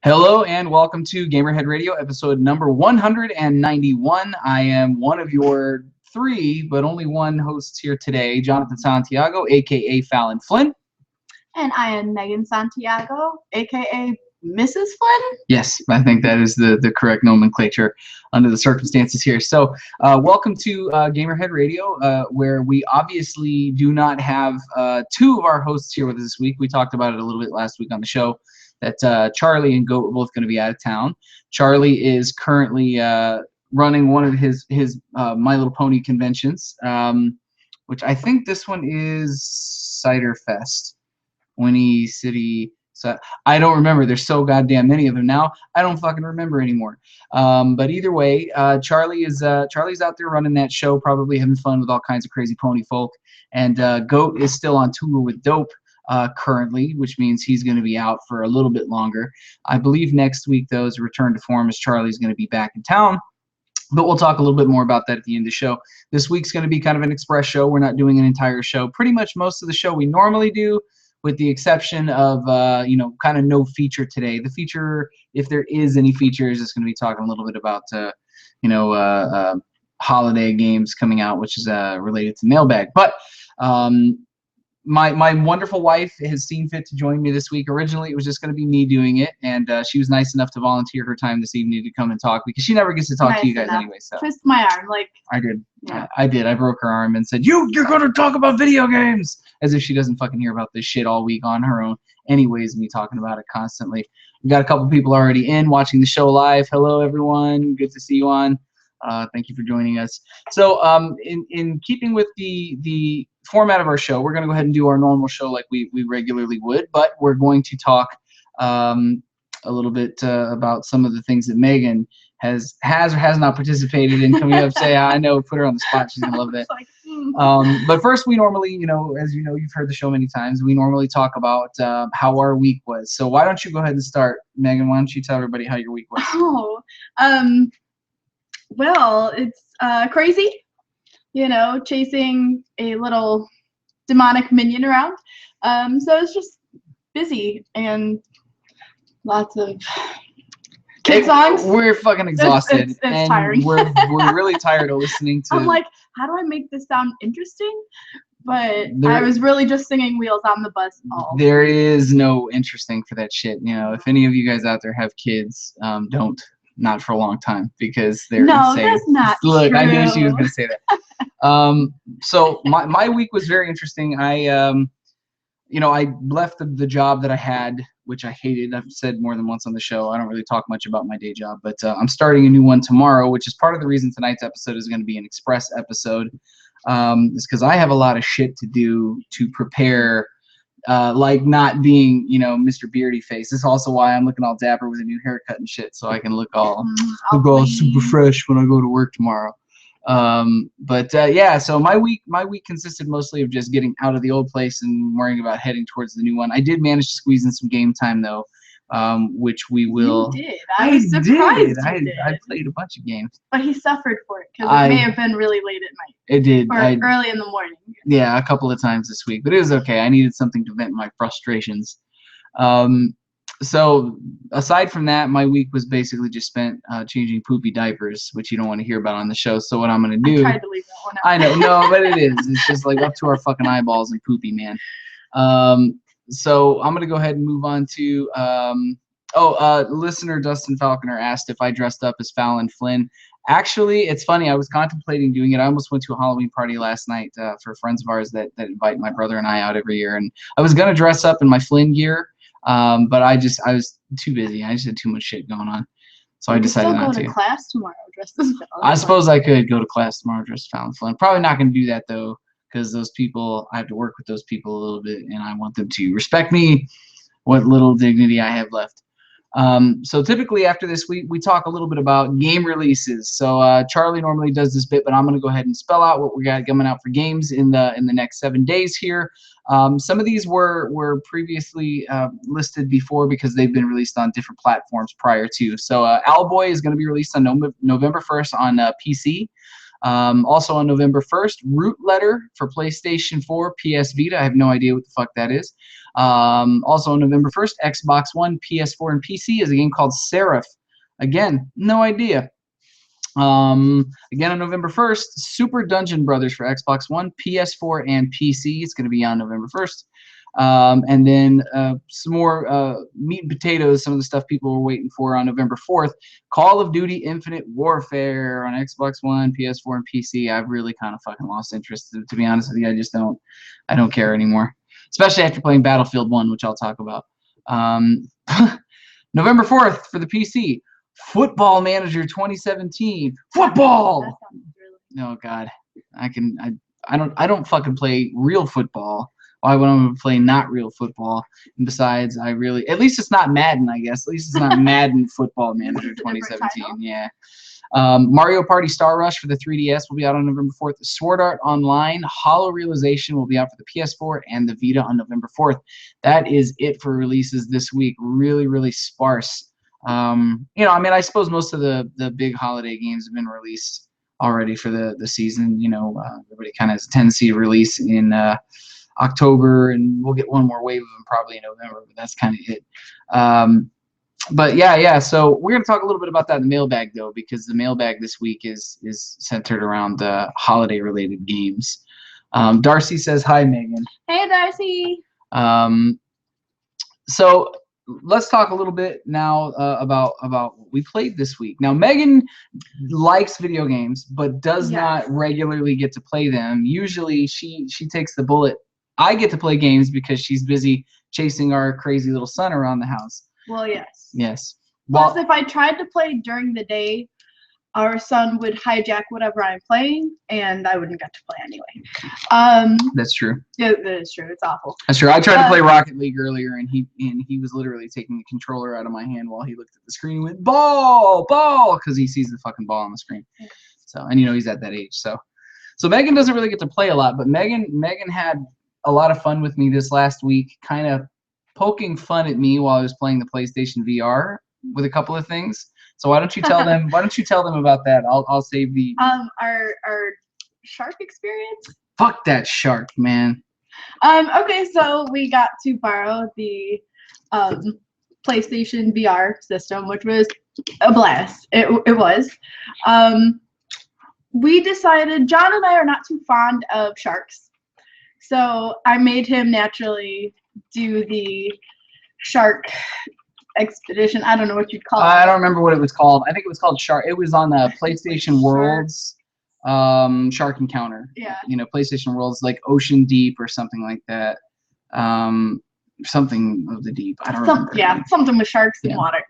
Hello and welcome to Gamerhead Radio, episode number 191. I am one of your three, but only one hosts here today, Jonathan Santiago, aka Fallon Flynn. And I am Meghan Santiago, aka Mrs. Flynn. Yes, I think that is the correct nomenclature under the circumstances here. So welcome to Gamerhead Radio, where we obviously do not have two of our hosts here with us this week. We talked about it a little bit last week on the show, that Charlie and Goat were both going to be out of town. Charlie is currently running one of his My Little Pony conventions, which I think this one is Cider Fest, Winnie City. So I don't remember. There's so goddamn many of them now. I don't fucking remember anymore. But either way, Charlie's out there running that show, probably having fun with all kinds of crazy pony folk. And Goat is still on tour with Dope currently, which means he's going to be out for a little bit longer. I believe next week, though, is a return to form as Charlie's going to be back in town. But we'll talk a little bit more about that at the end of the show. This week's going to be kind of an express show. We're not doing an entire show. Pretty much most of the show we normally do, with the exception of, kind of no feature today. The feature, if there is any feature, is just going to be talking a little bit about, holiday games coming out, which is related to Mailbag. But my wonderful wife has seen fit to join me this week. Originally, it was just going to be me doing it, and she was nice enough to volunteer her time this evening to come and talk, because she never gets to talk to you guys anyway. So twist my arm, like I did. Yeah. I did. I broke her arm and said, "You're going to talk about video games," as if she doesn't fucking hear about this shit all week on her own. Anyways, me talking about it constantly. We got a couple people already in watching the show live. Hello, everyone. Good to see you on. Thank you for joining us. So, in keeping with the format of our show, we're going to go ahead and do our normal show like we regularly would, but we're going to talk a little bit about some of the things that Meghan has or has not participated in. Coming up, say, I know, put her on the spot. She's gonna love that. But first, we normally, as you know, you've heard the show many times. We normally talk about how our week was. So why don't you go ahead and start, Meghan? Why don't you tell everybody how your week was? Well, it's crazy. Chasing a little demonic minion around. So it's just busy and lots of kid songs. We're fucking exhausted. It's and tiring. we're really tired of listening to. I'm like, how do I make this sound interesting? But I was really just singing Wheels on the Bus all. There is no interesting for that shit. If any of you guys out there have kids, don't. Not for a long time, because they're insane. That's not Look, true. I knew she was going to say that. So my week was very interesting. I left the job that I had, which I hated. I've said more than once on the show. I don't really talk much about my day job, but I'm starting a new one tomorrow, which is part of the reason tonight's episode is going to be an express episode. Is because I have a lot of shit to do to prepare. Like not being, Mr. Beardy Face. This is also why I'm looking all dapper with a new haircut and shit, so I can look all super fresh when I go to work tomorrow. So my week consisted mostly of just getting out of the old place and worrying about heading towards the new one. I did manage to squeeze in some game time though, which we will. You did. I was surprised. I played a bunch of games. But he suffered for it because it may have been really late at night. It did. Or early in the morning. Yeah, a couple of times this week, but it was okay. I needed something to vent my frustrations. So aside from that, my week was basically just spent changing poopy diapers, which you don't want to hear about on the show. So what I'm going to do. I tried to leave that one out. I know, no, but it is. It's just like up to our fucking eyeballs and poopy, man. So I'm going to go ahead and move on to, listener Dustin Falconer asked if I dressed up as Fallon Flynn. Actually, it's funny. I was contemplating doing it. I almost went to a Halloween party last night for friends of ours that invite my brother and I out every year. And I was going to dress up in my Flynn gear, but I was too busy. I just had too much shit going on. So I decided not to. Go to class tomorrow dressed as Fallon. I suppose I could go to class tomorrow dressed as Fallon Flynn. Probably not going to do that, though, because those people, I have to work with those people a little bit, and I want them to respect me, what little dignity I have left. So typically after this, we talk a little bit about game releases. So Charlie normally does this bit, but I'm going to go ahead and spell out what we got coming out for games in the next 7 days here. Some of these were previously listed before because they've been released on different platforms prior to. So Owlboy is going to be released on November 1st on PC. Also on November 1st, Root Letter for PlayStation 4, PS Vita. I have no idea what the fuck that is. Also on November 1st, Xbox One, PS4, and PC is a game called Seraph. Again, no idea. Again on November 1st, Super Dungeon Brothers for Xbox One, PS4, and PC. It's going to be on November 1st. And then some more meat and potatoes, some of the stuff people were waiting for on November 4th. Call of Duty Infinite Warfare on Xbox One, PS4, and PC. I've really kind of fucking lost interest, to be honest with you. I don't care anymore. Especially after playing Battlefield 1, which I'll talk about. November 4th for the PC, Football Manager 2017. Football! Oh, God. I don't fucking play real football. Why would I play not real football? And besides, at least it's not Madden, I guess. At least it's not Madden Football Manager 2017. Yeah. Mario Party Star Rush for the 3DS will be out on November 4th. Sword Art Online Hollow Realization will be out for the PS4 and the Vita on November 4th. That is it for releases this week. Really, really sparse. I suppose most of the big holiday games have been released already for the season. Everybody kind of has a tendency to release in October, and we'll get one more wave of them probably in November, but that's kind of it. But yeah, so we're going to talk a little bit about that in the mailbag, though, because the mailbag this week is centered around holiday-related games. Darcy says, hi, Megan. Hey, Darcy. So let's talk a little bit now about what we played this week. Now, Megan likes video games, but does not regularly get to play them. Usually, she takes the bullet. I get to play games because she's busy chasing our crazy little son around the house. Well, yes. Yes. Plus, if I tried to play during the day, our son would hijack whatever I'm playing, and I wouldn't get to play anyway. That's true. Yeah, that is true. It's awful. That's true. I tried to play Rocket League earlier, and he was literally taking the controller out of my hand while he looked at the screen and went, ball, because he sees the fucking ball on the screen. So, and he's at that age. So Megan doesn't really get to play a lot, but Megan had a lot of fun with me this last week, kind of poking fun at me while I was playing the PlayStation VR with a couple of things. So why don't you tell them? Why don't you tell them about that? I'll save the our shark experience. Fuck that shark, man. Okay, so we got to borrow the PlayStation VR system, which was a blast. It was. We decided John and I are not too fond of sharks, so I made him naturally do the shark expedition. I don't know what you'd call it. I don't remember what it was called. I think it was called Shark. It was on the PlayStation Worlds Shark Encounter. Yeah. PlayStation Worlds like Ocean Deep or something like that. Something of the deep. I don't remember. Yeah, something with sharks in water.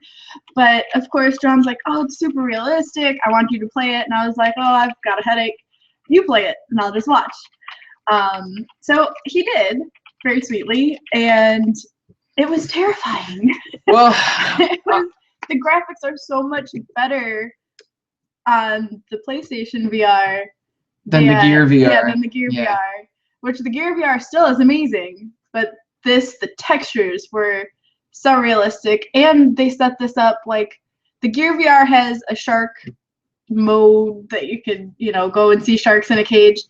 But of course, John's like, oh, it's super realistic. I want you to play it. And I was like, oh, I've got a headache. You play it, and I'll just watch. So he did, very sweetly, and it was terrifying. Well, the graphics are so much better on the PlayStation VR than the Gear VR. Yeah, than the Gear VR. Which the Gear VR still is amazing, but the textures were so realistic, and they set this up like the Gear VR has a shark mode that you could, go and see sharks in a cage.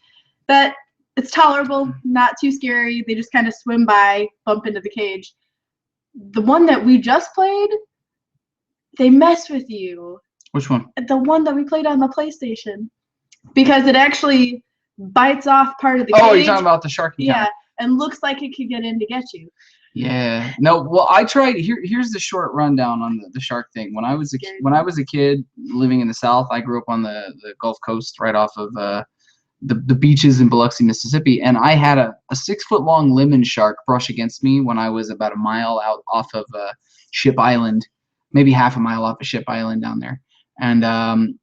That it's tolerable, not too scary. They just kind of swim by, bump into the cage. The one that we just played, they mess with you. Which one? The one that we played on the PlayStation. Because it actually bites off part of the cage. Oh, you're talking about the shark encounter. Yeah, and looks like it could get in to get you. Yeah. No, well, I tried. Here's the short rundown on the shark thing. When I was a kid living in the South, I grew up on the Gulf Coast right off of the beaches in Biloxi, Mississippi, and I had a 6-foot-long lemon shark brush against me when I was about a mile out off of Ship Island, maybe half a mile off of Ship Island down there. And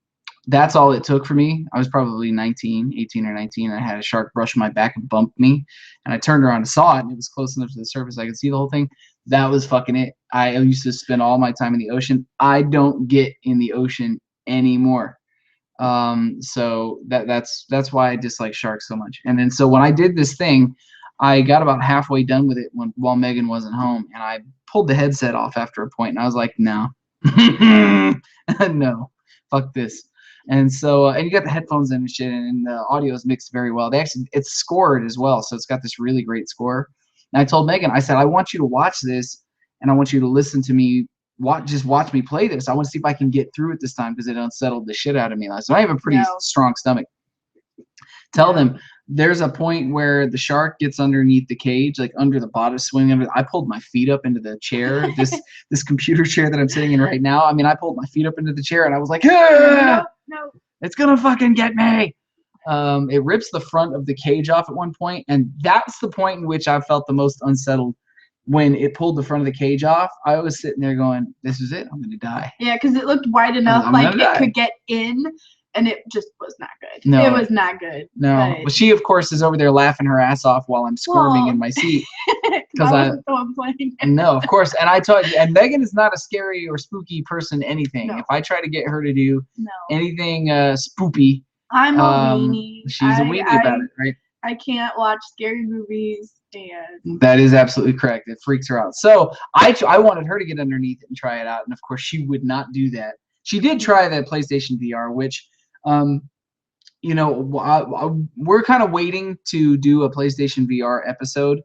that's all it took for me. I was probably 18 or 19, and I had a shark brush my back and bumped me, and I turned around and saw it, and it was close enough to the surface I could see the whole thing. That was fucking it. I used to spend all my time in the ocean. I don't get in the ocean anymore. So that's why I dislike sharks so much. And then so when I did this thing, I got about halfway done with it while Megan wasn't home, and I pulled the headset off after a point, and I was like, no, no, fuck this. And so, and you got the headphones in and shit, and the audio is mixed very well. It's scored as well, so it's got this really great score. And I told Megan, I said, I want you to watch this, and I want you to listen to me. Just watch me play this. I want to see if I can get through it this time because it unsettled the shit out of me last. So I have a pretty strong stomach. Tell them there's a point where the shark gets underneath the cage, like under the bottom swing of it. I pulled my feet up into the chair, this computer chair that I'm sitting in right now. I mean, I pulled my feet up into the chair and I was like, no, it's gonna fucking get me. It rips the front of the cage off at one point, and that's the point in which I felt the most unsettled. When it pulled the front of the cage off, I was sitting there going, this is it, I'm gonna die. Yeah, because it looked wide enough, like it could get in. And it just was not good. No. It was not good. No. But she, of course, is over there laughing her ass off while I'm squirming in my seat. Because I wasn't the one playing. No, of course. And I told you, and Megan is not a scary or spooky person, anything. No. If I try to get her to do anything spoopy, I'm a weenie. She's a weenie about it, right? I can't watch scary movies. And that is absolutely correct. It freaks her out. So I wanted her to get underneath it and try it out. And, of course, she would not do that. She did try the PlayStation VR, which you know, we're kind of waiting to do a PlayStation VR episode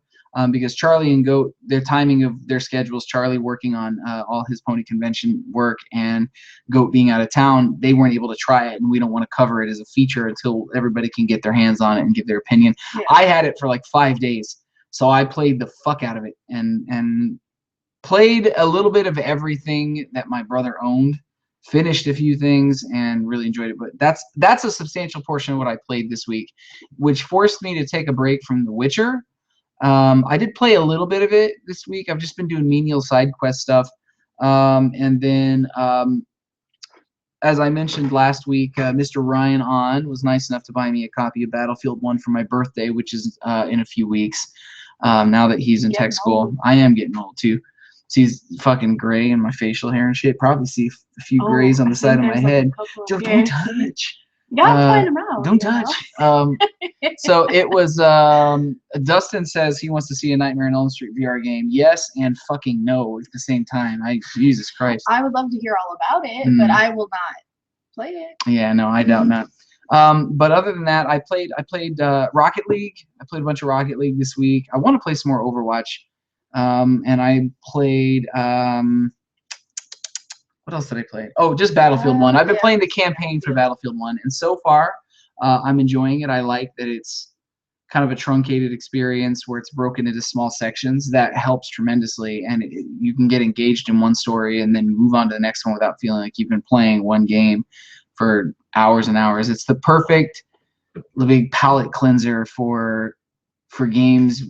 because Charlie and Goat, their timing of their schedules, Charlie working on all his pony convention work and Goat being out of town, they weren't able to try it, and we don't want to cover it as a feature until everybody can get their hands on it and give their opinion. Yeah. I had it for like 5 days, so I played the fuck out of it and played a little bit of everything that my brother owned. Finished a few things and really enjoyed it, but that's a substantial portion of what I played this week, which forced me to take a break from The Witcher. I did play a little bit of it this week. I've just been doing menial side quest stuff, and then as I mentioned last week, Mr. Ryan was nice enough to buy me a copy of Battlefield 1 for my birthday, which is in a few weeks. Now that he's in tech school, I am getting old too. Sees fucking gray in my facial hair and shit. Probably see a few grays on the side of my head. Don't touch. Find them out. Don't touch. So it was. Dustin says he wants to see a Nightmare on Elm Street VR game. Yes and fucking no at the same time. Jesus Christ. I would love to hear all about it, but I will not play it. Yeah, no, I doubt not. But other than that, I played Rocket League. I played a bunch of Rocket League this week. I want to play some more Overwatch. And I played, what else did I play? Oh, just Battlefield 1. I've been playing the campaign for Battlefield 1, and so far, I'm enjoying it. I like that it's kind of a truncated experience where it's broken into small sections. That helps tremendously, and you can get engaged in one story and then move on to the next one without feeling like you've been playing one game for hours and hours. It's the perfect big palate cleanser for games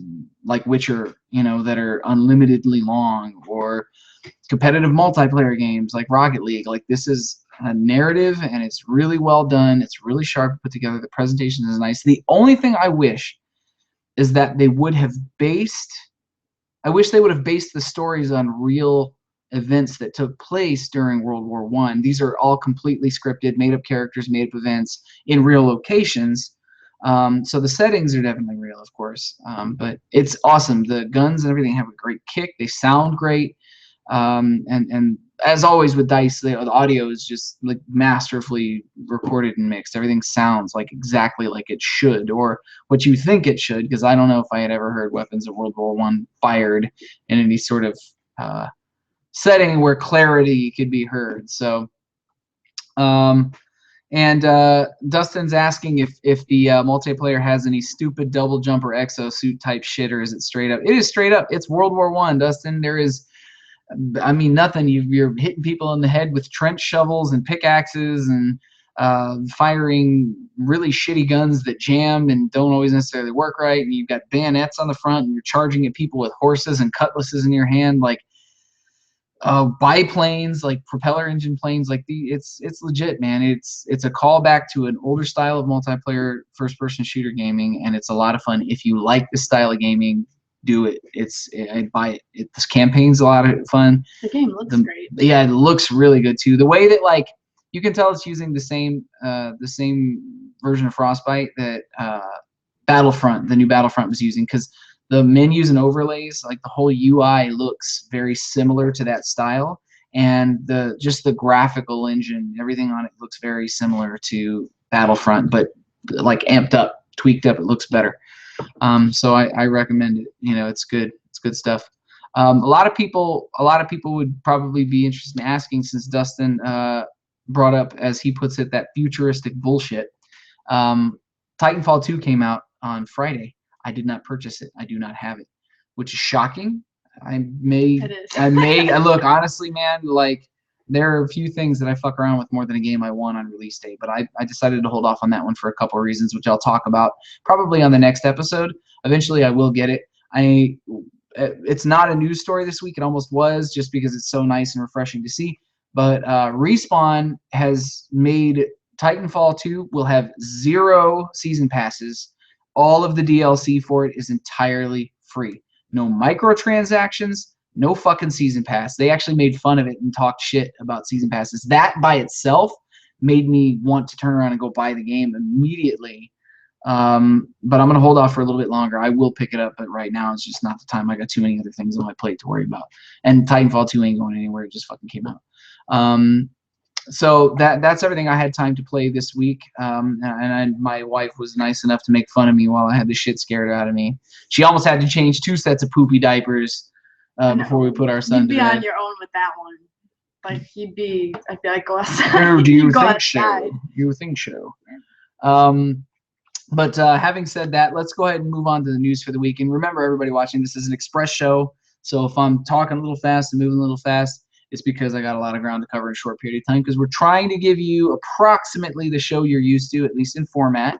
like Witcher, you know, that are unlimitedly long, or competitive multiplayer games like Rocket League. Like, this is a narrative and it's really well done. It's really sharp put together. The presentation is nice. The only thing I wish is that they would have based the stories on real events that took place during World War I. These are all completely scripted, made up characters, made up events in real locations. So the settings are definitely real, of course, but it's awesome. The guns and everything have a great kick. They sound great, and as always with DICE, the audio is just like masterfully recorded and mixed. Everything sounds like exactly like it should, or what you think it should. Because I don't know if I had ever heard weapons of World War I fired in any sort of setting where clarity could be heard. So. And Dustin's asking if the multiplayer has any stupid double jump or exosuit type shit, or is it straight up? It is straight up. It's World War I, Dustin. There is, I mean, nothing. You're hitting people in the head with trench shovels and pickaxes and firing really shitty guns that jam and don't always necessarily work right. And you've got bayonets on the front, and you're charging at people with horses and cutlasses in your hand, like. Biplanes, like propeller engine planes, like it's legit, man. It's a callback to an older style of multiplayer first-person shooter gaming, and it's a lot of fun. If you like this style of gaming, do it. I'd buy it. This campaign's a lot of fun. The game looks great. Yeah, it looks really good too. The way that, like, you can tell it's using the same version of Frostbite that Battlefront, the new Battlefront, was using, because the menus and overlays, like the whole UI looks very similar to that style, and just the graphical engine, everything on it looks very similar to Battlefront, but like amped up, tweaked up. It looks better. So I recommend it. You know, it's good. It's good stuff. A lot of people would probably be interested in asking, since Dustin brought up, as he puts it, that futuristic bullshit. Titanfall 2 came out on Friday. I did not purchase it. I do not have it, which is shocking. I may look, honestly, man, like there are a few things that I fuck around with more than a game I want on release date, but I decided to hold off on that one for a couple of reasons, which I'll talk about probably on the next episode. Eventually I will get it. It's not a news story this week. It almost was, just because it's so nice and refreshing to see. But Respawn has made Titanfall 2 will have 0 season passes. All of the DLC for it is entirely free. No microtransactions, no fucking season pass. They actually made fun of it and talked shit about season passes. That by itself made me want to turn around and go buy the game immediately. But I'm going to hold off for a little bit longer. I will pick it up, but right now it's just not the time. I got too many other things on my plate to worry about. And Titanfall 2 ain't going anywhere. It just fucking came out. So that's everything I had time to play this week. My wife was nice enough to make fun of me while I had the shit scared out of me. She almost had to change 2 sets of poopy diapers before we put our son to bed. You'd be on your own with that one. Like, he'd be, I feel like, go outside. Oh, do you think so? You think so? But having said that, let's go ahead and move on to the news for the week. And remember, everybody watching, this is an express show. So if I'm talking a little fast and moving a little fast, it's because I got a lot of ground to cover in a short period of time, because we're trying to give you approximately the show you're used to, at least in format,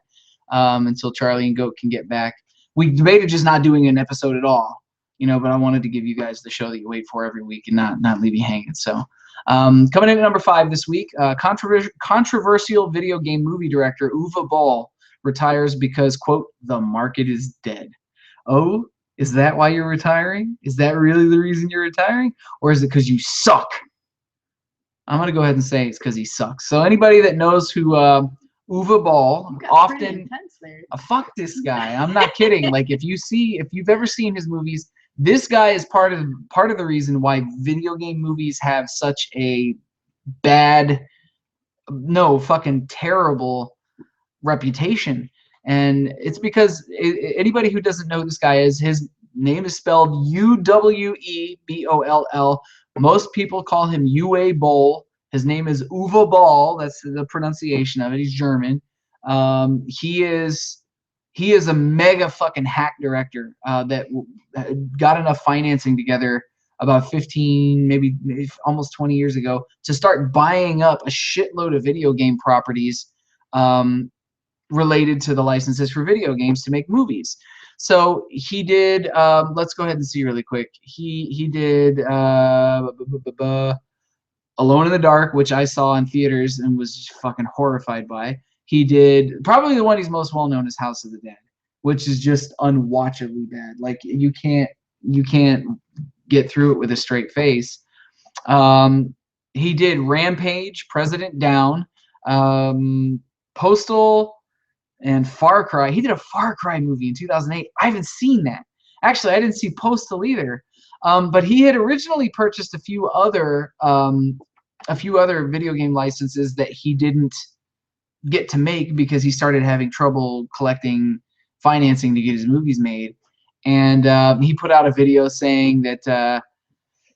until Charlie and Goat can get back. We debated just not doing an episode at all, you know, but I wanted to give you guys the show that you wait for every week and not leave you hanging. So coming in at number 5 this week, controversial video game movie director Uwe Boll retires because, quote, the market is dead. Oh, is that why you're retiring? Is that really the reason you're retiring? Or is it because you suck? I'm going to go ahead and say it's because he sucks. So anybody that knows who Uwe Boll, often, fuck this guy. I'm not kidding. Like, if you've ever seen his movies, this guy is part of the reason why video game movies have such a bad, no, fucking terrible reputation. And it's because anybody who doesn't know who this guy is, his name is spelled Uweboll. Most people call him Uwe Boll. His name is Uwe Boll. That's the pronunciation of it. He's German. He is a mega fucking hack director that got enough financing together about 15, maybe almost 20 years ago to start buying up a shitload of video game properties related to the licenses for video games to make movies. So he did, let's go ahead and see really quick. He did Alone in the Dark, which I saw in theaters and was just fucking horrified by. He did, probably the one he's most well known is House of the Dead, which is just unwatchably bad. Like, you can't get through it with a straight face. He did Rampage, President Down, Postal, and Far Cry. He did a Far Cry movie in 2008. I haven't seen that. Actually, I didn't see Postal either. But he had originally purchased a few other video game licenses that he didn't get to make because he started having trouble collecting financing to get his movies made. And he put out a video saying that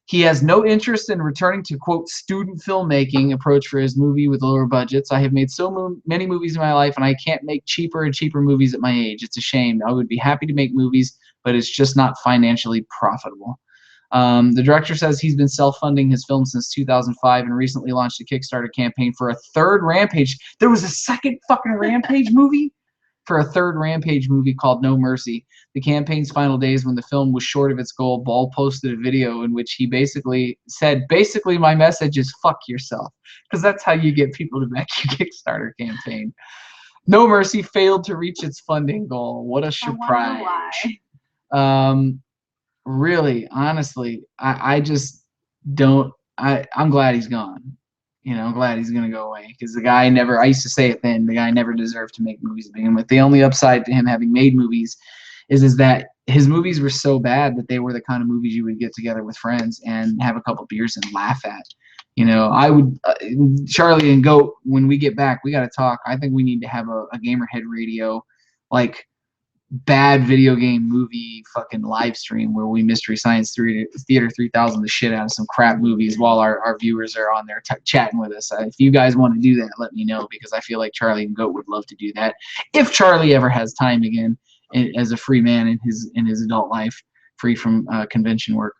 he has no interest in returning to, quote, student filmmaking approach for his movie with lower budgets. I have made so many movies in my life, and I can't make cheaper and cheaper movies at my age. It's a shame. I would be happy to make movies, but it's just not financially profitable. The director says he's been self-funding his film since 2005 and recently launched a Kickstarter campaign for a 3rd Rampage. There was a 2nd fucking Rampage movie? For a 3rd Rampage movie called No Mercy. The campaign's final days, when the film was short of its goal, Ball posted a video in which he basically said, my message is fuck yourself. Because that's how you get people to back your Kickstarter campaign. No Mercy failed to reach its funding goal. What a surprise. Really, honestly, I just don't, I'm glad he's gone. You know, I'm glad he's going to go away, because the guy never, I used to say it then, the guy never deserved to make movies to begin with. The only upside to him having made movies is that his movies were so bad that they were the kind of movies you would get together with friends and have a couple beers and laugh at. You know, I would Charlie and Goat, when we get back, we got to talk. I think we need to have a Gamerhead Radio, like, bad video game movie fucking live stream where we Mystery Science Theater 3000 the shit out of some crap movies while our viewers are on there chatting with us. If you guys want to do that, let me know, because I feel like Charlie and Goat would love to do that if Charlie ever has time again as a free man in his adult life, free from convention work.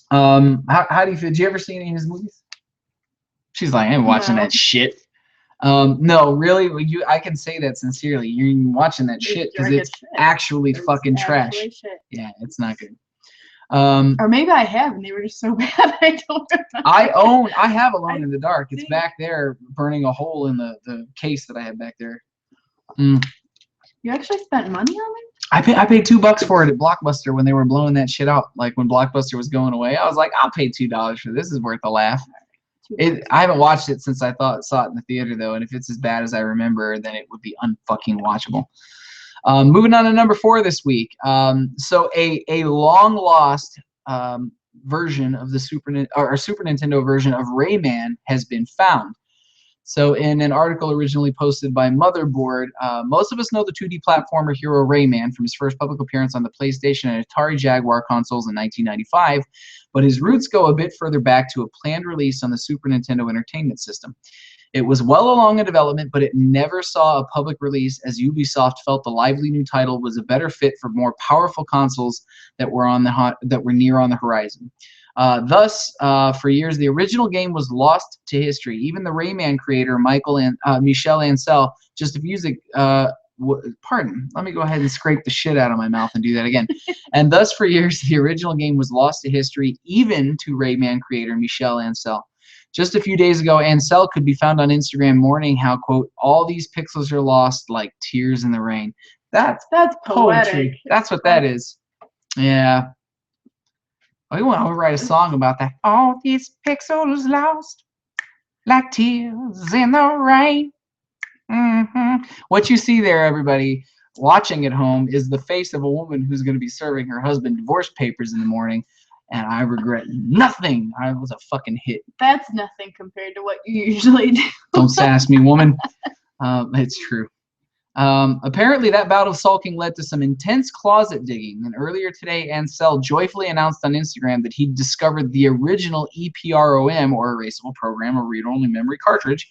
How do you feel? Did you ever see any of his movies? She's like, I ain't watching that shit. No, really, I can say that sincerely. You're watching that shit because it's actually fucking trash. Yeah, it's not good. Or maybe I have, and they were just so bad I don't remember. I have Alone in the Dark. It's back there, burning a hole in the case that I had back there. You actually spent money on it? I paid $2 for it at Blockbuster when they were blowing that shit out. Like when Blockbuster was going away, I was like, I'll pay $2 for this. This is worth a laugh. I haven't watched it since I saw it in the theater though, and if it's as bad as I remember, then it would be unfucking watchable. Moving on to number 4 this week. So a long lost version of the Super Nintendo version of Rayman has been found. So in an article originally posted by Motherboard, most of us know the 2D platformer hero Rayman from his first public appearance on the PlayStation and Atari Jaguar consoles in 1995, but his roots go a bit further back to a planned release on the Super Nintendo Entertainment System. It was well along in development, but it never saw a public release, as Ubisoft felt the lively new title was a better fit for more powerful consoles that were near on the horizon. Thus, for years, the original game was lost to history. Even the Rayman creator, Michel Ancel, just a music. Pardon. Let me go ahead and scrape the shit out of my mouth and do that again. And thus, for years, the original game was lost to history, even to Rayman creator Michel Ancel. Just a few days ago, Ancel could be found on Instagram mourning how, quote, all these pixels are lost like tears in the rain. That's poetry. That's what that is. Yeah. We want to write a song about that. All these pixels lost like tears in the rain. What you see there, everybody watching at home, is the face of a woman who's going to be serving her husband divorce papers in the morning. And I regret nothing. I was a fucking hit. That's nothing compared to what you usually do. Don't sass me, woman. It's true. Apparently, that bout of sulking led to some intense closet digging. And earlier today, Ancel joyfully announced on Instagram that he'd discovered the original EPROM, or Erasable Program, or Read-Only Memory Cartridge,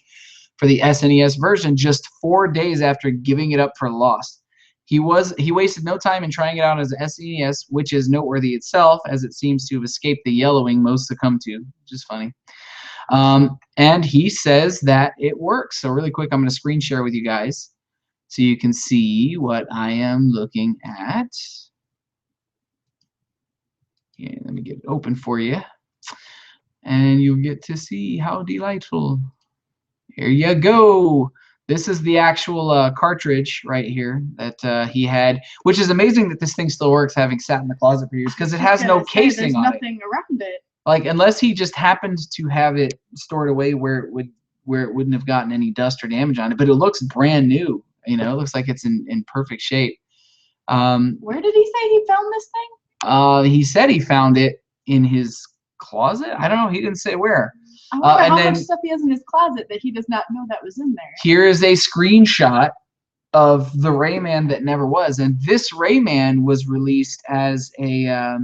for the SNES version just 4 days after giving it up for lost. He wasted no time in trying it out as an SNES, which is noteworthy itself, as it seems to have escaped the yellowing most succumb to, which is funny. And he says that it works. So really quick, I'm going to screen share with you guys so you can see what I am looking at. Okay, let me get it open for you. And you'll get to see how delightful. Here you go. This is the actual cartridge right here that he had, which is amazing that this thing still works, having sat in the closet for years, because it has no casing on it. There's nothing around it. Like, unless he just happened to have it stored away where it wouldn't have gotten any dust or damage on it, but it looks brand new. You know, it looks like it's in perfect shape. Where did he say he found this thing? He said he found it in his closet. I don't know. He didn't say where. I wonder how much stuff he has in his closet that he does not know that was in there. Here is a screenshot of the Rayman that never was, and this Rayman was released as a,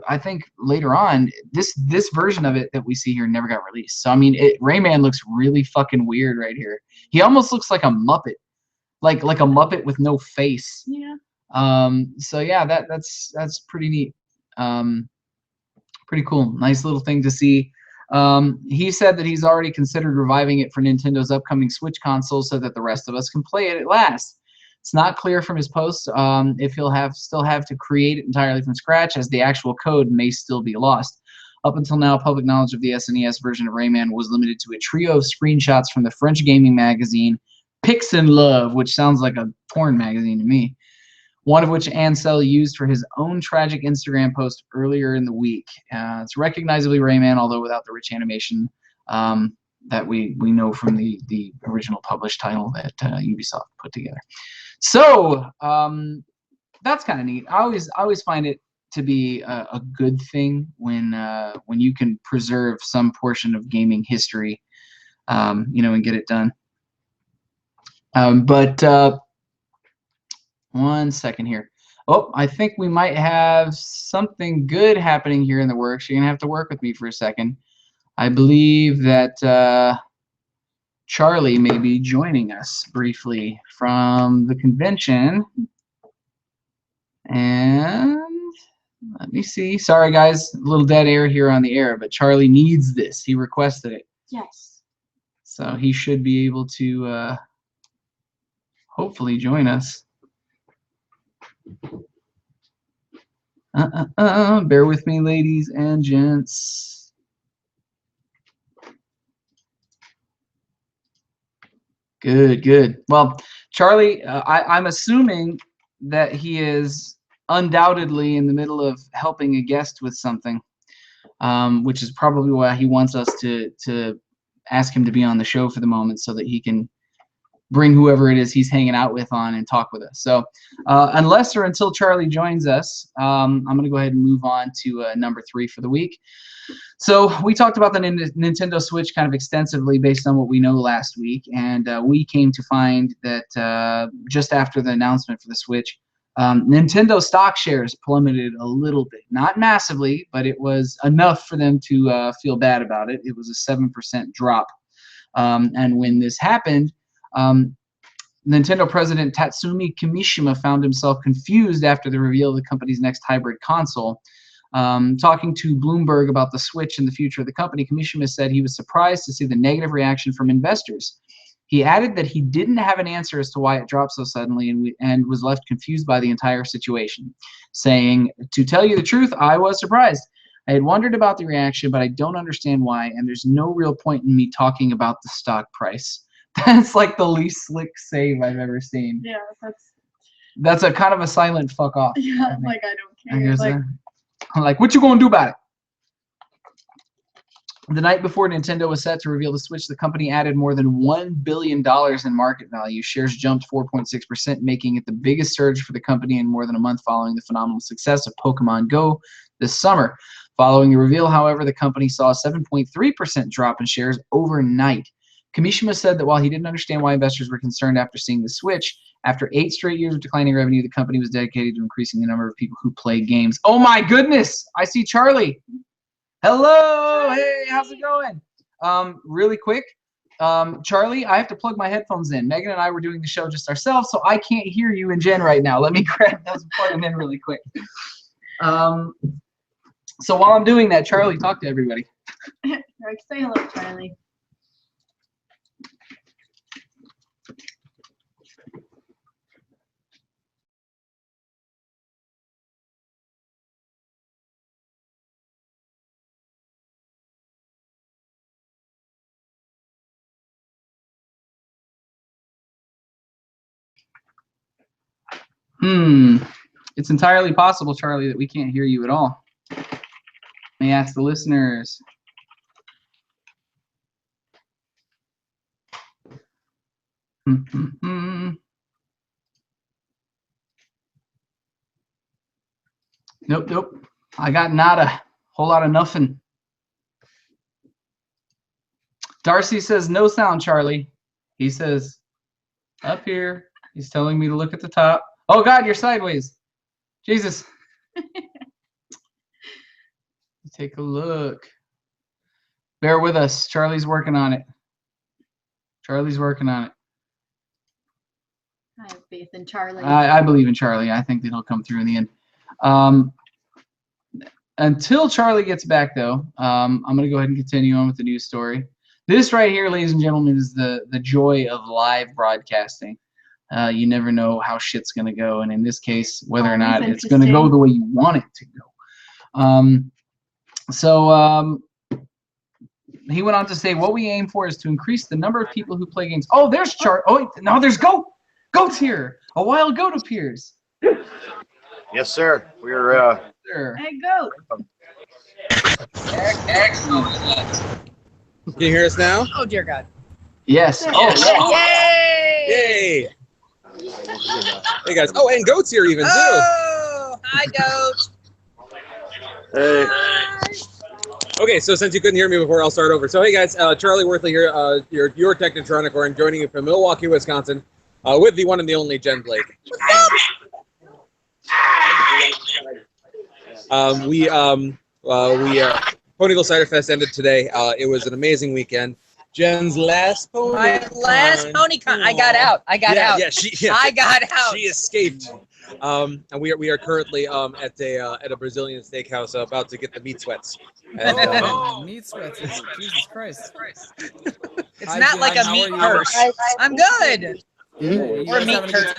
I think later on, this version of it that we see here never got released. So I mean, Rayman looks really fucking weird right here. He almost looks like a Muppet, like a Muppet with no face. Yeah. So yeah, that's pretty neat. Pretty cool. Nice little thing to see. He said that he's already considered reviving it for Nintendo's upcoming Switch console so that the rest of us can play it at last. It's not clear from his post if he'll still have to create it entirely from scratch, as the actual code may still be lost. Up until now, public knowledge of the SNES version of Rayman was limited to a trio of screenshots from the French gaming magazine Pix and Love, which sounds like a porn magazine to me. One of which Ancel used for his own tragic Instagram post earlier in the week. It's recognizably Rayman, although without the rich animation that we know from the original published title that Ubisoft put together. So that's kind of neat. I always find it to be a good thing when you can preserve some portion of gaming history, and get it done. But one second here. Oh, I think we might have something good happening here in the works. You're gonna have to work with me for a second. I believe that Charlie may be joining us briefly from the convention. And let me see. Sorry, guys, a little dead air here on the air, but Charlie needs this. He requested it. Yes. So he should be able to hopefully join us. Bear with me, ladies and gents. Good. Well, Charlie, I'm assuming that he is undoubtedly in the middle of helping a guest with something, which is probably why he wants us to ask him to be on the show for the moment so that he can bring whoever it is he's hanging out with on and talk with us. So unless or until Charlie joins us, I'm going to go ahead and move on to number 3 for the week. So we talked about the Nintendo Switch kind of extensively based on what we know last week, and we came to find that just after the announcement for the Switch, Nintendo stock shares plummeted a little bit. Not massively, but it was enough for them to feel bad about it. It was a 7% drop. And when this happened, Nintendo president Tatsumi Kimishima found himself confused after the reveal of the company's next hybrid console. Talking to Bloomberg about the Switch and the future of the company, Kimishima said he was surprised to see the negative reaction from investors. He added that he didn't have an answer as to why it dropped so suddenly and was left confused by the entire situation, saying, "To tell you the truth, I was surprised. I had wondered about the reaction, but I don't understand why, and there's no real point in me talking about the stock price." That's like the least slick save I've ever seen. Yeah, that's a kind of a silent fuck off. Yeah, like I don't care. Like, what you gonna do about it? The night before Nintendo was set to reveal the Switch, the company added more than $1 billion in market value. Shares jumped 4.6%, making it the biggest surge for the company in more than a month following the phenomenal success of Pokemon Go this summer. Following the reveal, however, the company saw a 7.3% drop in shares overnight. Kimishima said that while he didn't understand why investors were concerned after seeing the Switch, after 8 straight years of declining revenue, the company was dedicated to increasing the number of people who play games. Oh my goodness! I see Charlie. Hello! Hey, how's it going? Really quick, Charlie, I have to plug my headphones in. Megan and I were doing the show just ourselves, so I can't hear you and Jen right now. Let me grab those and plug them in really quick. So while I'm doing that, Charlie, talk to everybody. Say hello, Charlie. It's entirely possible, Charlie, that we can't hear you at all. Let me ask the listeners. Nope. I got nada. Whole lot of nothing. Darcy says no sound, Charlie. He says up here. He's telling me to look at the top. Oh God, you're sideways. Jesus. Take a look. Bear with us. Charlie's working on it. I have faith in Charlie. I believe in Charlie. I think that he'll come through in the end. Until Charlie gets back, though, I'm going to go ahead and continue on with the news story. This right here, ladies and gentlemen, is the joy of live broadcasting. You never know how shit's going to go, and in this case, whether or not it's going to go the way you want it to go. So he went on to say, what we aim for is to increase the number of people who play games. Oh, there's no, there's Goat's here. A wild goat appears. Yes, sir. We're Hey, Goat. Excellent. Can you hear us now? Oh, dear God. Yes. Oh, Yay! Yay! Hey, guys. Oh, and Goat's here even, too. Oh, hi, Goat. Hey. Okay, so since you couldn't hear me before, I'll start over. So hey guys, Charlie Worthley here, your Technotronic, joining you from Milwaukee, Wisconsin, with the one and the only Jen Blake. Ponyville Cider Fest ended today. It was an amazing weekend. Jen's last pony. My last PonyCon. I got out. I got out. Yeah, I got out. She escaped. And we are currently at a Brazilian steakhouse about to get the meat sweats. And, meat sweats. Jesus Christ. It's not like a meat curse. I'm good. Or a meat curse.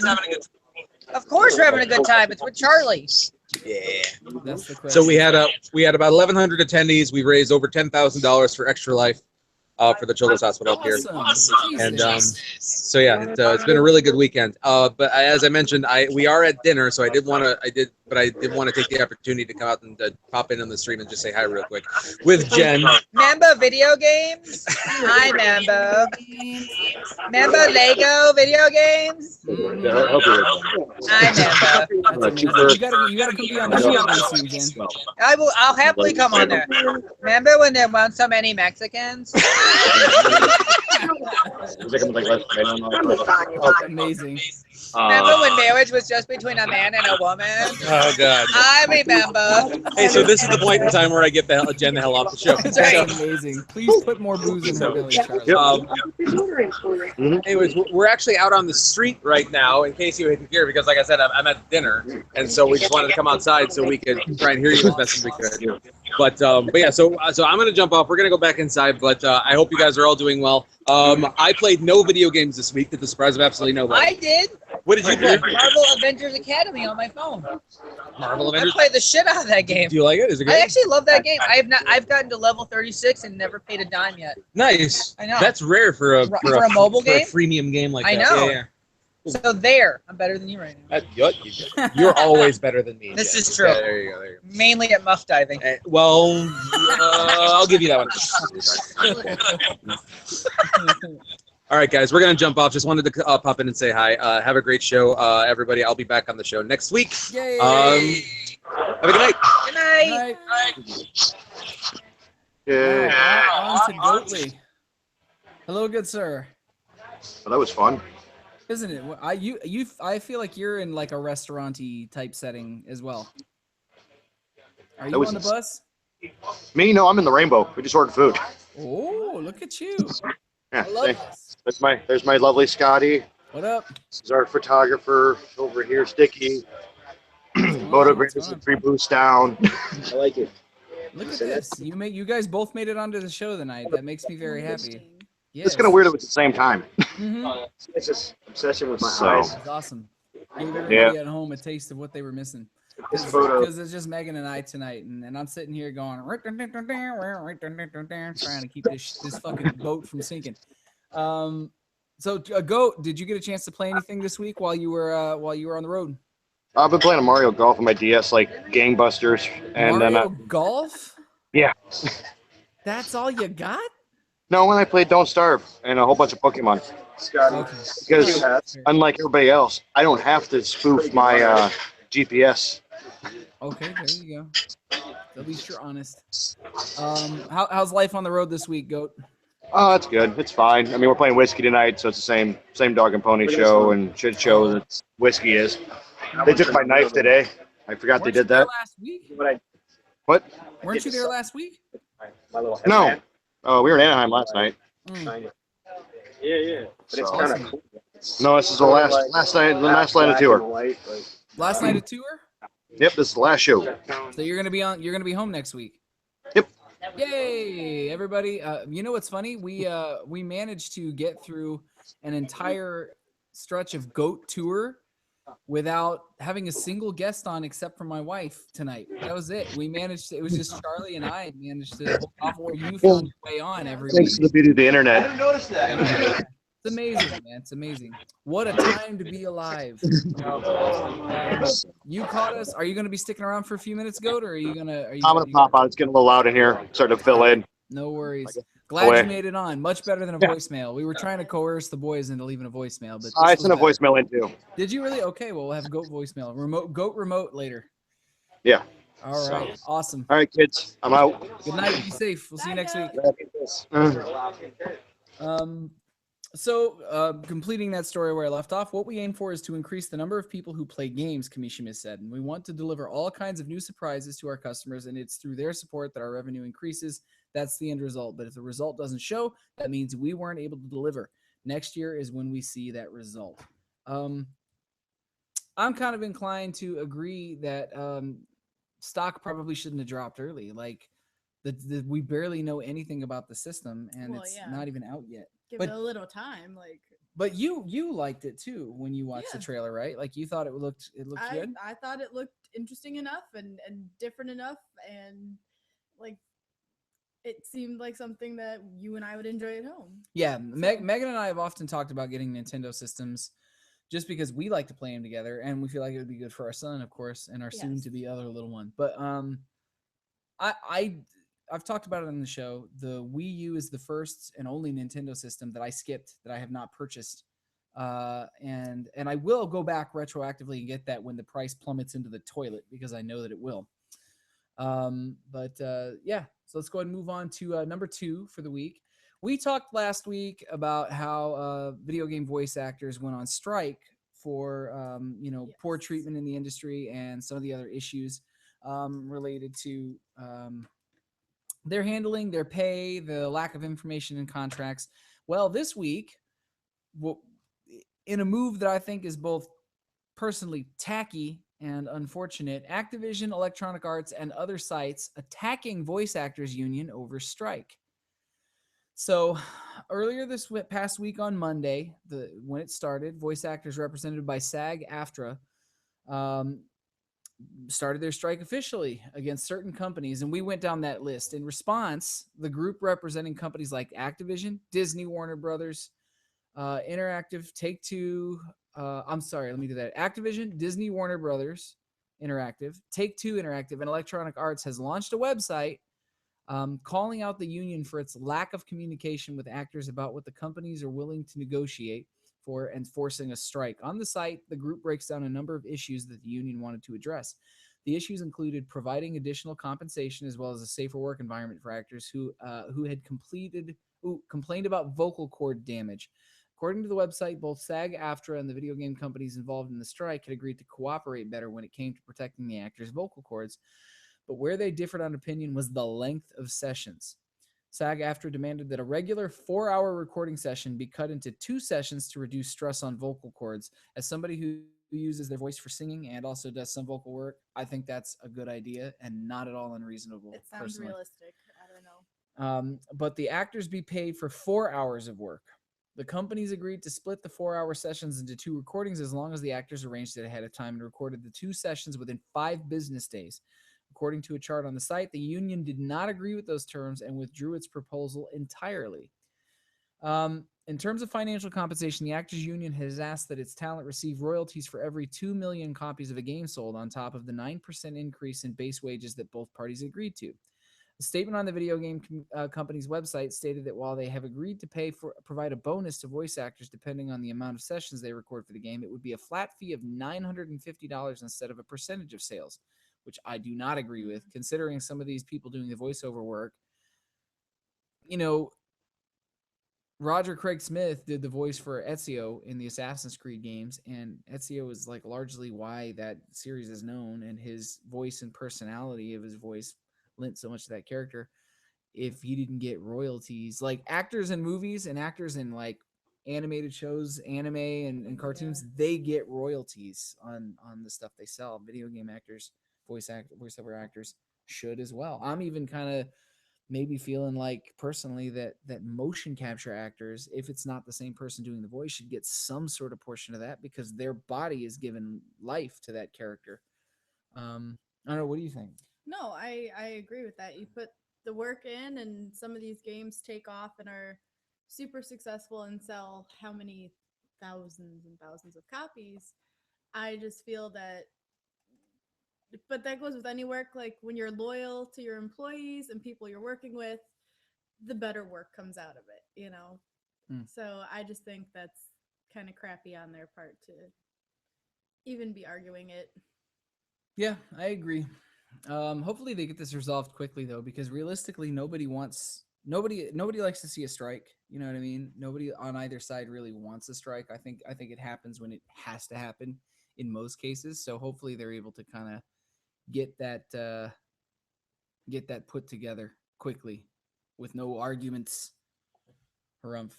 Of course we're having a good time. It's with Charlie. Yeah. That's the So we had about 1,100 attendees. We raised over $10,000 for Extra Life. For the Children's Hospital up here. Awesome. And so yeah, it's been a really good weekend. But as I mentioned, we are at dinner, so I did want to take the opportunity to come out and pop in on the stream and just say hi real quick with Jen. Member video games? Hi, Member. Member Lego video games? Hi, Member. You gotta come be on the show soon, Jen. I'll happily come on there. Remember when there weren't so many Mexicans? Amazing. Remember when marriage was just between a man and a woman? Oh God. I remember. Hey, so this is the point in time where I get Jen the hell off the show. That's amazing. Please put more booze in her belly, Charlie. Anyways, we're actually out on the street right now, in case you didn't hear, because like I said, I'm at dinner, and so we just wanted to come outside so we could try and hear you as best as we could. But yeah, so I'm gonna jump off. We're gonna go back inside, but I hope you guys are all doing well. I played no video games this week, to the surprise of absolutely nobody. I did. What did you play? Marvel Avengers Academy on my phone. Marvel I Avengers. played the shit out of that game. Do you like it? Is it good? I actually love that game. I've gotten to level 36 and never paid a dime yet. Nice. I know. That's rare for a mobile game? a freemium game like I that. know. Yeah. So there, I'm better than you right now. You're always better than me. This Jen. is true. Yeah, there you go. Mainly at muff diving. Well, I'll give you that one. All right, guys, we're going to jump off. Just wanted to pop in and say hi. Have a great show, everybody. I'll be back on the show next week. Yay. Have a good night. Good night. Yeah. On to Goatley. Hello, good sir. Well, that was fun. Isn't it? I feel like you're in like a restaurant-y type setting as well. Are you on the bus? Me? No, I'm in the Rainbow. We just ordered food. Oh, look at you. Yeah. I love this. There's my lovely Scotty. What up? This is our photographer over here, Sticky. Photographers and 3 boosts down. I like it. Look at this. You guys both made it onto the show tonight. That makes me very happy. Yes. It's kind of weird it was at the same time. Mm-hmm. It's just obsession with my eyes. That's awesome. Gave everybody at home a taste of what they were missing. Because it's just Meghan and I tonight, and I'm sitting here going trying to keep this fucking boat from sinking. So Goat, did you get a chance to play anything this week while you were on the road? I've been playing Mario Golf on my DS like gangbusters, and Mario then Golf? Yeah. That's all you got? No, when I played Don't Starve and a whole bunch of Pokemon. Okay. Because unlike everybody else, I don't have to spoof my GPS. Okay, there you go. At least you're honest. How's life on the road this week, Goat? Oh, it's good. It's fine. I mean, we're playing whiskey tonight, so it's the same dog and pony show and shit show that whiskey is. They took my knife today. I forgot they did that. Last week? What? Weren't you there last week? No. Oh, we were in Anaheim last night. Yeah. But it's kind of cool. No, this is the last night of tour. Last night of tour? Yep, this is the last show. So you're gonna be home next week. Yep. Yay, everybody! You know what's funny? We managed to get through an entire stretch of Goat tour without having a single guest on except for my wife tonight. That was it. We managed to, it was just Charlie and I managed to hold off where you found your way on every week. Thanks to the beauty of the internet. I didn't notice that. It's amazing, man. It's amazing. What a time to be alive. You caught us. Are you going to be sticking around for a few minutes, Goat, or are you going to? I'm going to pop out. It's getting a little loud in here. Starting to fill in. No worries. Glad you made it on. Much better than a voicemail. We were trying to coerce the boys into leaving a voicemail, but I sent a voicemail in too. Did you really? Okay, well, we'll have Goat voicemail. Goat remote later. Yeah. All right. Awesome. All right, kids. I'm out. Good night. Be safe. We'll see you next week. Completing that story where I left off, what we aim for is to increase the number of people who play games, Kamishima said, and we want to deliver all kinds of new surprises to our customers, and it's through their support that our revenue increases. That's the end result. But if the result doesn't show, that means we weren't able to deliver. Next year is when we see that result. I'm kind of inclined to agree that stock probably shouldn't have dropped early. Like, we barely know anything about the system, and it's not even out yet. Give it a little time, like. But you liked it too when you watched the trailer, right? Like, you thought it looked good. I thought it looked interesting enough and different enough, and like it seemed like something that you and I would enjoy at home. Yeah, Megan and I have often talked about getting Nintendo systems, just because we like to play them together, and we feel like it would be good for our son, of course, and our soon-to-be other little one. But I've talked about it on the show. The Wii U is the first and only Nintendo system that I skipped, that I have not purchased. And I will go back retroactively and get that when the price plummets into the toilet, because I know that it will. Yeah, so let's go ahead and move on to number 2 for the week. We talked last week about how video game voice actors went on strike for poor treatment in the industry and some of the other issues related to their handling, their pay, the lack of information in contracts. Well, this week, in a move that I think is both personally tacky and unfortunate, Activision, Electronic Arts, and other sites attacking voice actors union over strike. So earlier this past week on Monday, when it started, voice actors represented by SAG-AFTRA started their strike officially against certain companies, and we went down that list. In response, the group representing companies like Activision, Disney, Warner Brothers, Interactive, Take-Two, Activision, Disney, Warner Brothers, Interactive, Take-Two Interactive, and Electronic Arts has launched a website calling out the union for its lack of communication with actors about what the companies are willing to negotiate for and forcing a strike. On the site, the group breaks down a number of issues that the union wanted to address. The issues included providing additional compensation as well as a safer work environment for actors who had complained about vocal cord damage. According to the website, both SAG-AFTRA and the video game companies involved in the strike had agreed to cooperate better when it came to protecting the actors' vocal cords, but where they differed on opinion was the length of sessions. SAG-AFTRA demanded that a regular 4-hour recording session be cut into 2 sessions to reduce stress on vocal cords. As somebody who uses their voice for singing and also does some vocal work, I think that's a good idea and not at all unreasonable. It sounds realistic. I don't know. But the actors be paid for 4 hours of work. The companies agreed to split the 4-hour sessions into 2 recordings as long as the actors arranged it ahead of time and recorded the 2 sessions within 5 business days. According to a chart on the site, the union did not agree with those terms and withdrew its proposal entirely. In terms of financial compensation, the Actors Union has asked that its talent receive royalties for every 2 million copies of a game sold, on top of the 9% increase in base wages that both parties agreed to. A statement on the video game company's website stated that while they have agreed to provide a bonus to voice actors depending on the amount of sessions they record for the game, it would be a flat fee of $950 instead of a percentage of sales, which I do not agree with, considering some of these people doing the voiceover work. You know, Roger Craig Smith did the voice for Ezio in the Assassin's Creed games, and Ezio is like largely why that series is known, and his voice and personality of his voice lent so much to that character. If he didn't get royalties, like actors in movies and actors in like animated shows, anime and cartoons, they get royalties on the stuff they sell. Video game actors, voiceover actors should as well. I'm even kind of maybe feeling like personally that motion capture actors, if it's not the same person doing the voice, should get some sort of portion of that because their body is given life to that character. I don't know. What do you think? No, I agree with that. You put the work in, and some of these games take off and are super successful and sell how many thousands and thousands of copies. I just feel that, but that goes with any work. Like when you're loyal to your employees and people you're working with, the better work comes out of it, you know? So I just think that's kind of crappy on their part to even be arguing it. Yeah, I agree. Hopefully they get this resolved quickly though, because realistically, nobody likes to see a strike. You know what I mean? Nobody on either side really wants a strike. I think it happens when it has to happen in most cases. So hopefully they're able to kind of get that put together quickly with no arguments. Harumph.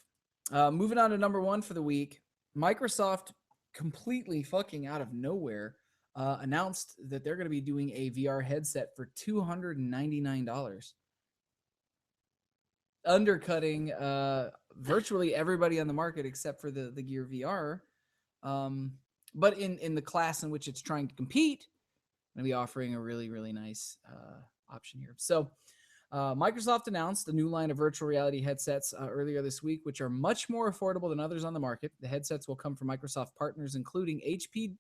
Moving on to number 1 for the week, Microsoft completely fucking out of nowhere announced that they're going to be doing a VR headset for $299, undercutting virtually everybody on the market except for the Gear VR. But in the class in which it's trying to compete, I'm going to be offering a really, really nice option here. So Microsoft announced a new line of virtual reality headsets earlier this week, which are much more affordable than others on the market. The headsets will come from Microsoft partners, including HP,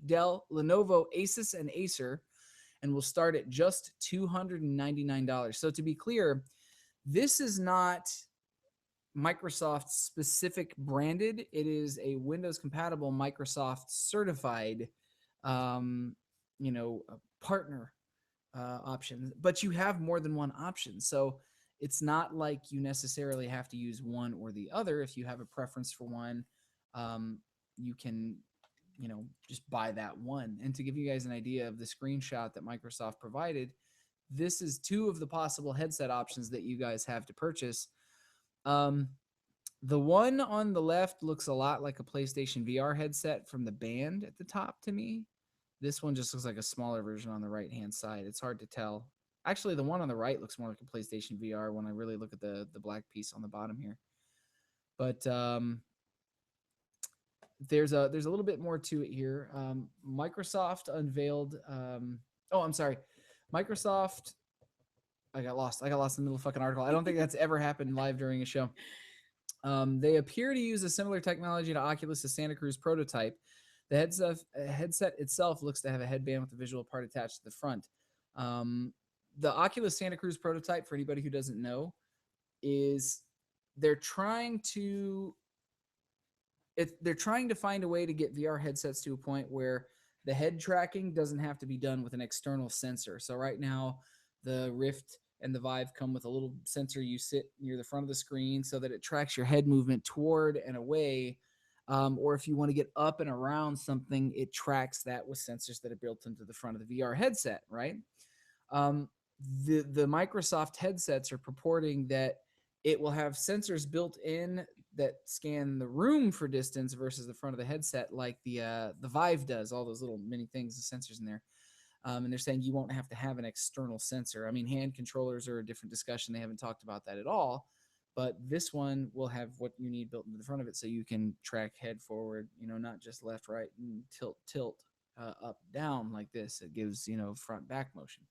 Dell, Lenovo, Asus, and Acer, and will start at just $299. So to be clear, this is not Microsoft specific branded. It is a Windows compatible Microsoft certified, partner option, but you have more than one option. So it's not like you necessarily have to use one or the other. If you have a preference for one, you can, just buy that one. And to give you guys an idea of the screenshot that Microsoft provided, this is 2 of the possible headset options that you guys have to purchase. The one on the left looks a lot like a PlayStation VR headset from the band at the top to me. This one just looks like a smaller version on the right-hand side. It's hard to tell. Actually, the one on the right looks more like a PlayStation VR when I really look at the black piece on the bottom here. But there's a little bit more to it here. Microsoft unveiled. Microsoft. I got lost in the middle of the fucking article. I don't think that's ever happened live during a show. They appear to use a similar technology to Oculus' Santa Cruz prototype. The headset itself looks to have a headband with a visual part attached to the front. The Oculus Santa Cruz prototype, for anybody who doesn't know, is they're trying to find a way to get VR headsets to a point where the head tracking doesn't have to be done with an external sensor. So right now, the Rift and the Vive come with a little sensor. You sit near the front of the screen so that it tracks your head movement toward and away. Or if you want to get up and around something, it tracks that with sensors that are built into the front of the VR headset, right? The Microsoft headsets are purporting that it will have sensors built in that scan the room for distance versus the front of the headset, like the Vive does, all those little mini things, the sensors in there. And they're saying you won't have to have an external sensor. I mean, hand controllers are a different discussion. They haven't talked about that at all. But this one will have what you need built into the front of it, so you can track head forward, not just left, right, and tilt up, down like this. It gives, front, back motion.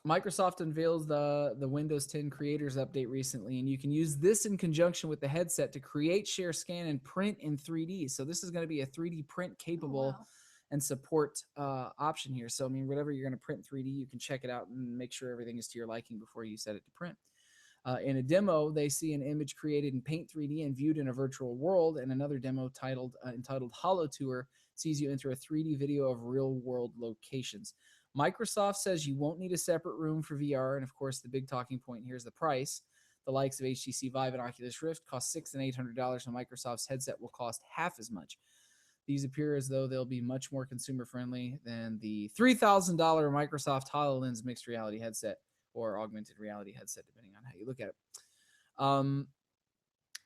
Microsoft unveils the Windows 10 Creators Update recently, and you can use this in conjunction with the headset to create, share, scan, and print in 3D. So this is going to be a 3D print capable and support option here. So, I mean, whatever you're going to print 3D, you can check it out and make sure everything is to your liking before you set it to print. In a demo, they see an image created in Paint 3D and viewed in a virtual world, and another demo entitled Holo Tour sees you enter a 3D video of real-world locations. Microsoft says you won't need a separate room for VR, and of course, the big talking point here is the price. The likes of HTC Vive and Oculus Rift cost $600 and $800, and Microsoft's headset will cost half as much. These appear as though they'll be much more consumer-friendly than the $3,000 Microsoft HoloLens mixed reality headset, or augmented reality headset, depending on how you look at it.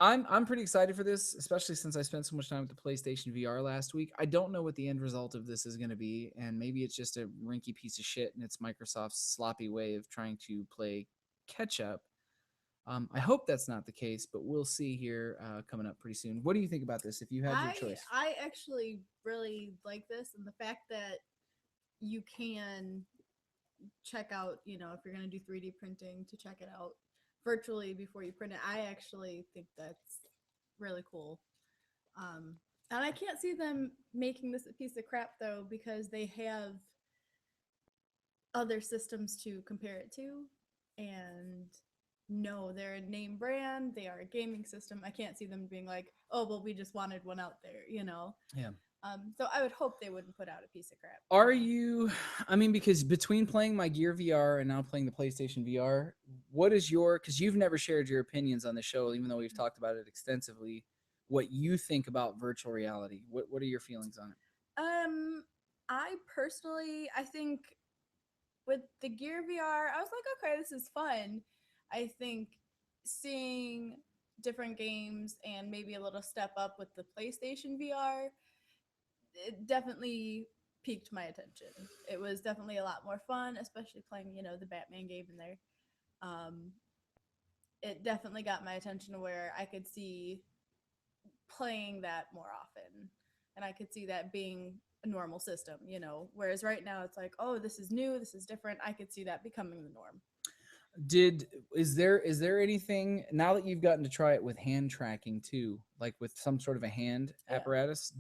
I'm pretty excited for this, especially since I spent so much time with the PlayStation VR last week. I don't know what the end result of this is going to be, and maybe it's just a rinky piece of shit, and it's Microsoft's sloppy way of trying to play catch up. I hope that's not the case, but we'll see here coming up pretty soon. What do you think about this if you had your choice? I actually really like this, and the fact that you can check out, if you're going to do 3D printing, to check it out virtually before you print it. I actually think that's really cool. And I can't see them making this a piece of crap, though, because they have other systems to compare it to. And no, they're a name brand. They are a gaming system. I can't see them being like, oh, well, we just wanted one out there, Yeah. So I would hope they wouldn't put out a piece of crap. Are you, I mean, because between playing my Gear VR and now playing the PlayStation VR, what is your, because you've never shared your opinions on the show, even though we've talked about it extensively, what you think about virtual reality? What are your feelings on it? I personally, I think with the Gear VR, I was like, okay, this is fun. I think seeing different games and maybe a little step up with the PlayStation VR, it definitely piqued my attention. It was definitely a lot more fun, especially playing, the Batman game in there. It definitely got my attention to where I could see playing that more often, and I could see that being a normal system, whereas right now it's like, oh, this is new, this is different. I could see that becoming the norm. Is there anything, now that you've gotten to try it with hand tracking too, like with some sort of a hand apparatus,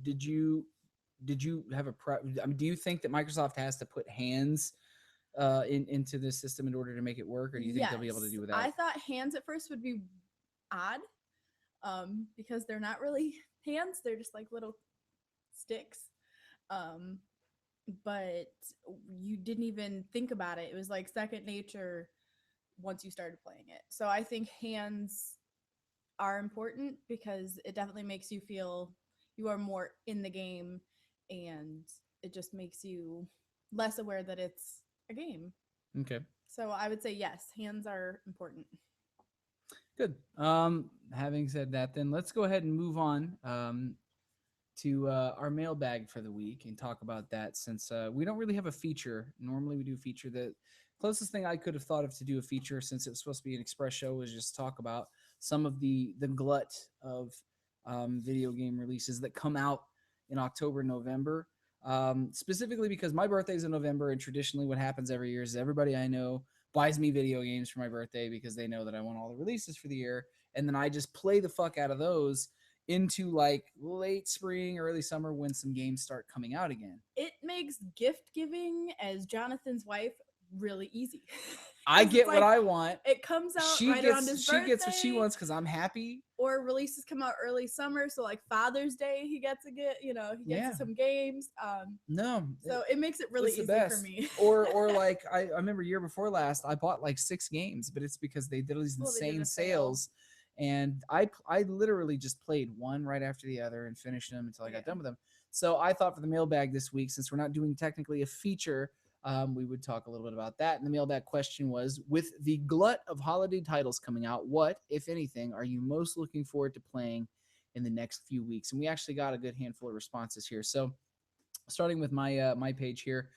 did you have I mean, do you think that Microsoft has to put hands into this system in order to make it work, or do you think they'll be able to do without? I thought hands at first would be odd, because they're not really hands, they're just like little sticks. But you didn't even think about it. It was like second nature once you started playing it. So I think hands are important because it definitely makes you feel you are more in the game, and it just makes you less aware that it's a game. Okay. So I would say yes, hands are important. Good. Having said that, then let's go ahead and move on to our mailbag for the week and talk about that, since we don't really have a feature. Normally we do a feature. The closest thing I could have thought of to do a feature, since it was supposed to be an express show, was just talk about some of the glut of video game releases that come out in October and November. Specifically because my birthday's in November, and traditionally what happens every year is everybody I know buys me video games for my birthday because they know that I want all the releases for the year, and then I just play the fuck out of those into like late spring, early summer, when some games start coming out again. It makes gift giving, as Jonathan's wife, really easy. I get what I want. It comes out around his birthday. She gets what she wants because I'm happy. Or releases come out early summer, so like Father's Day, he gets he gets some games. So it makes it really easy for me. or like I remember year before last, I bought like 6 games, but it's because they did these insane sales. And I literally just played one right after the other and finished them until I got done with them. So I thought for the mailbag this week, since we're not doing technically a feature, we would talk a little bit about that. And the mailbag question was, with the glut of holiday titles coming out, what, if anything, are you most looking forward to playing in the next few weeks? And we actually got a good handful of responses here. So starting with my my page here,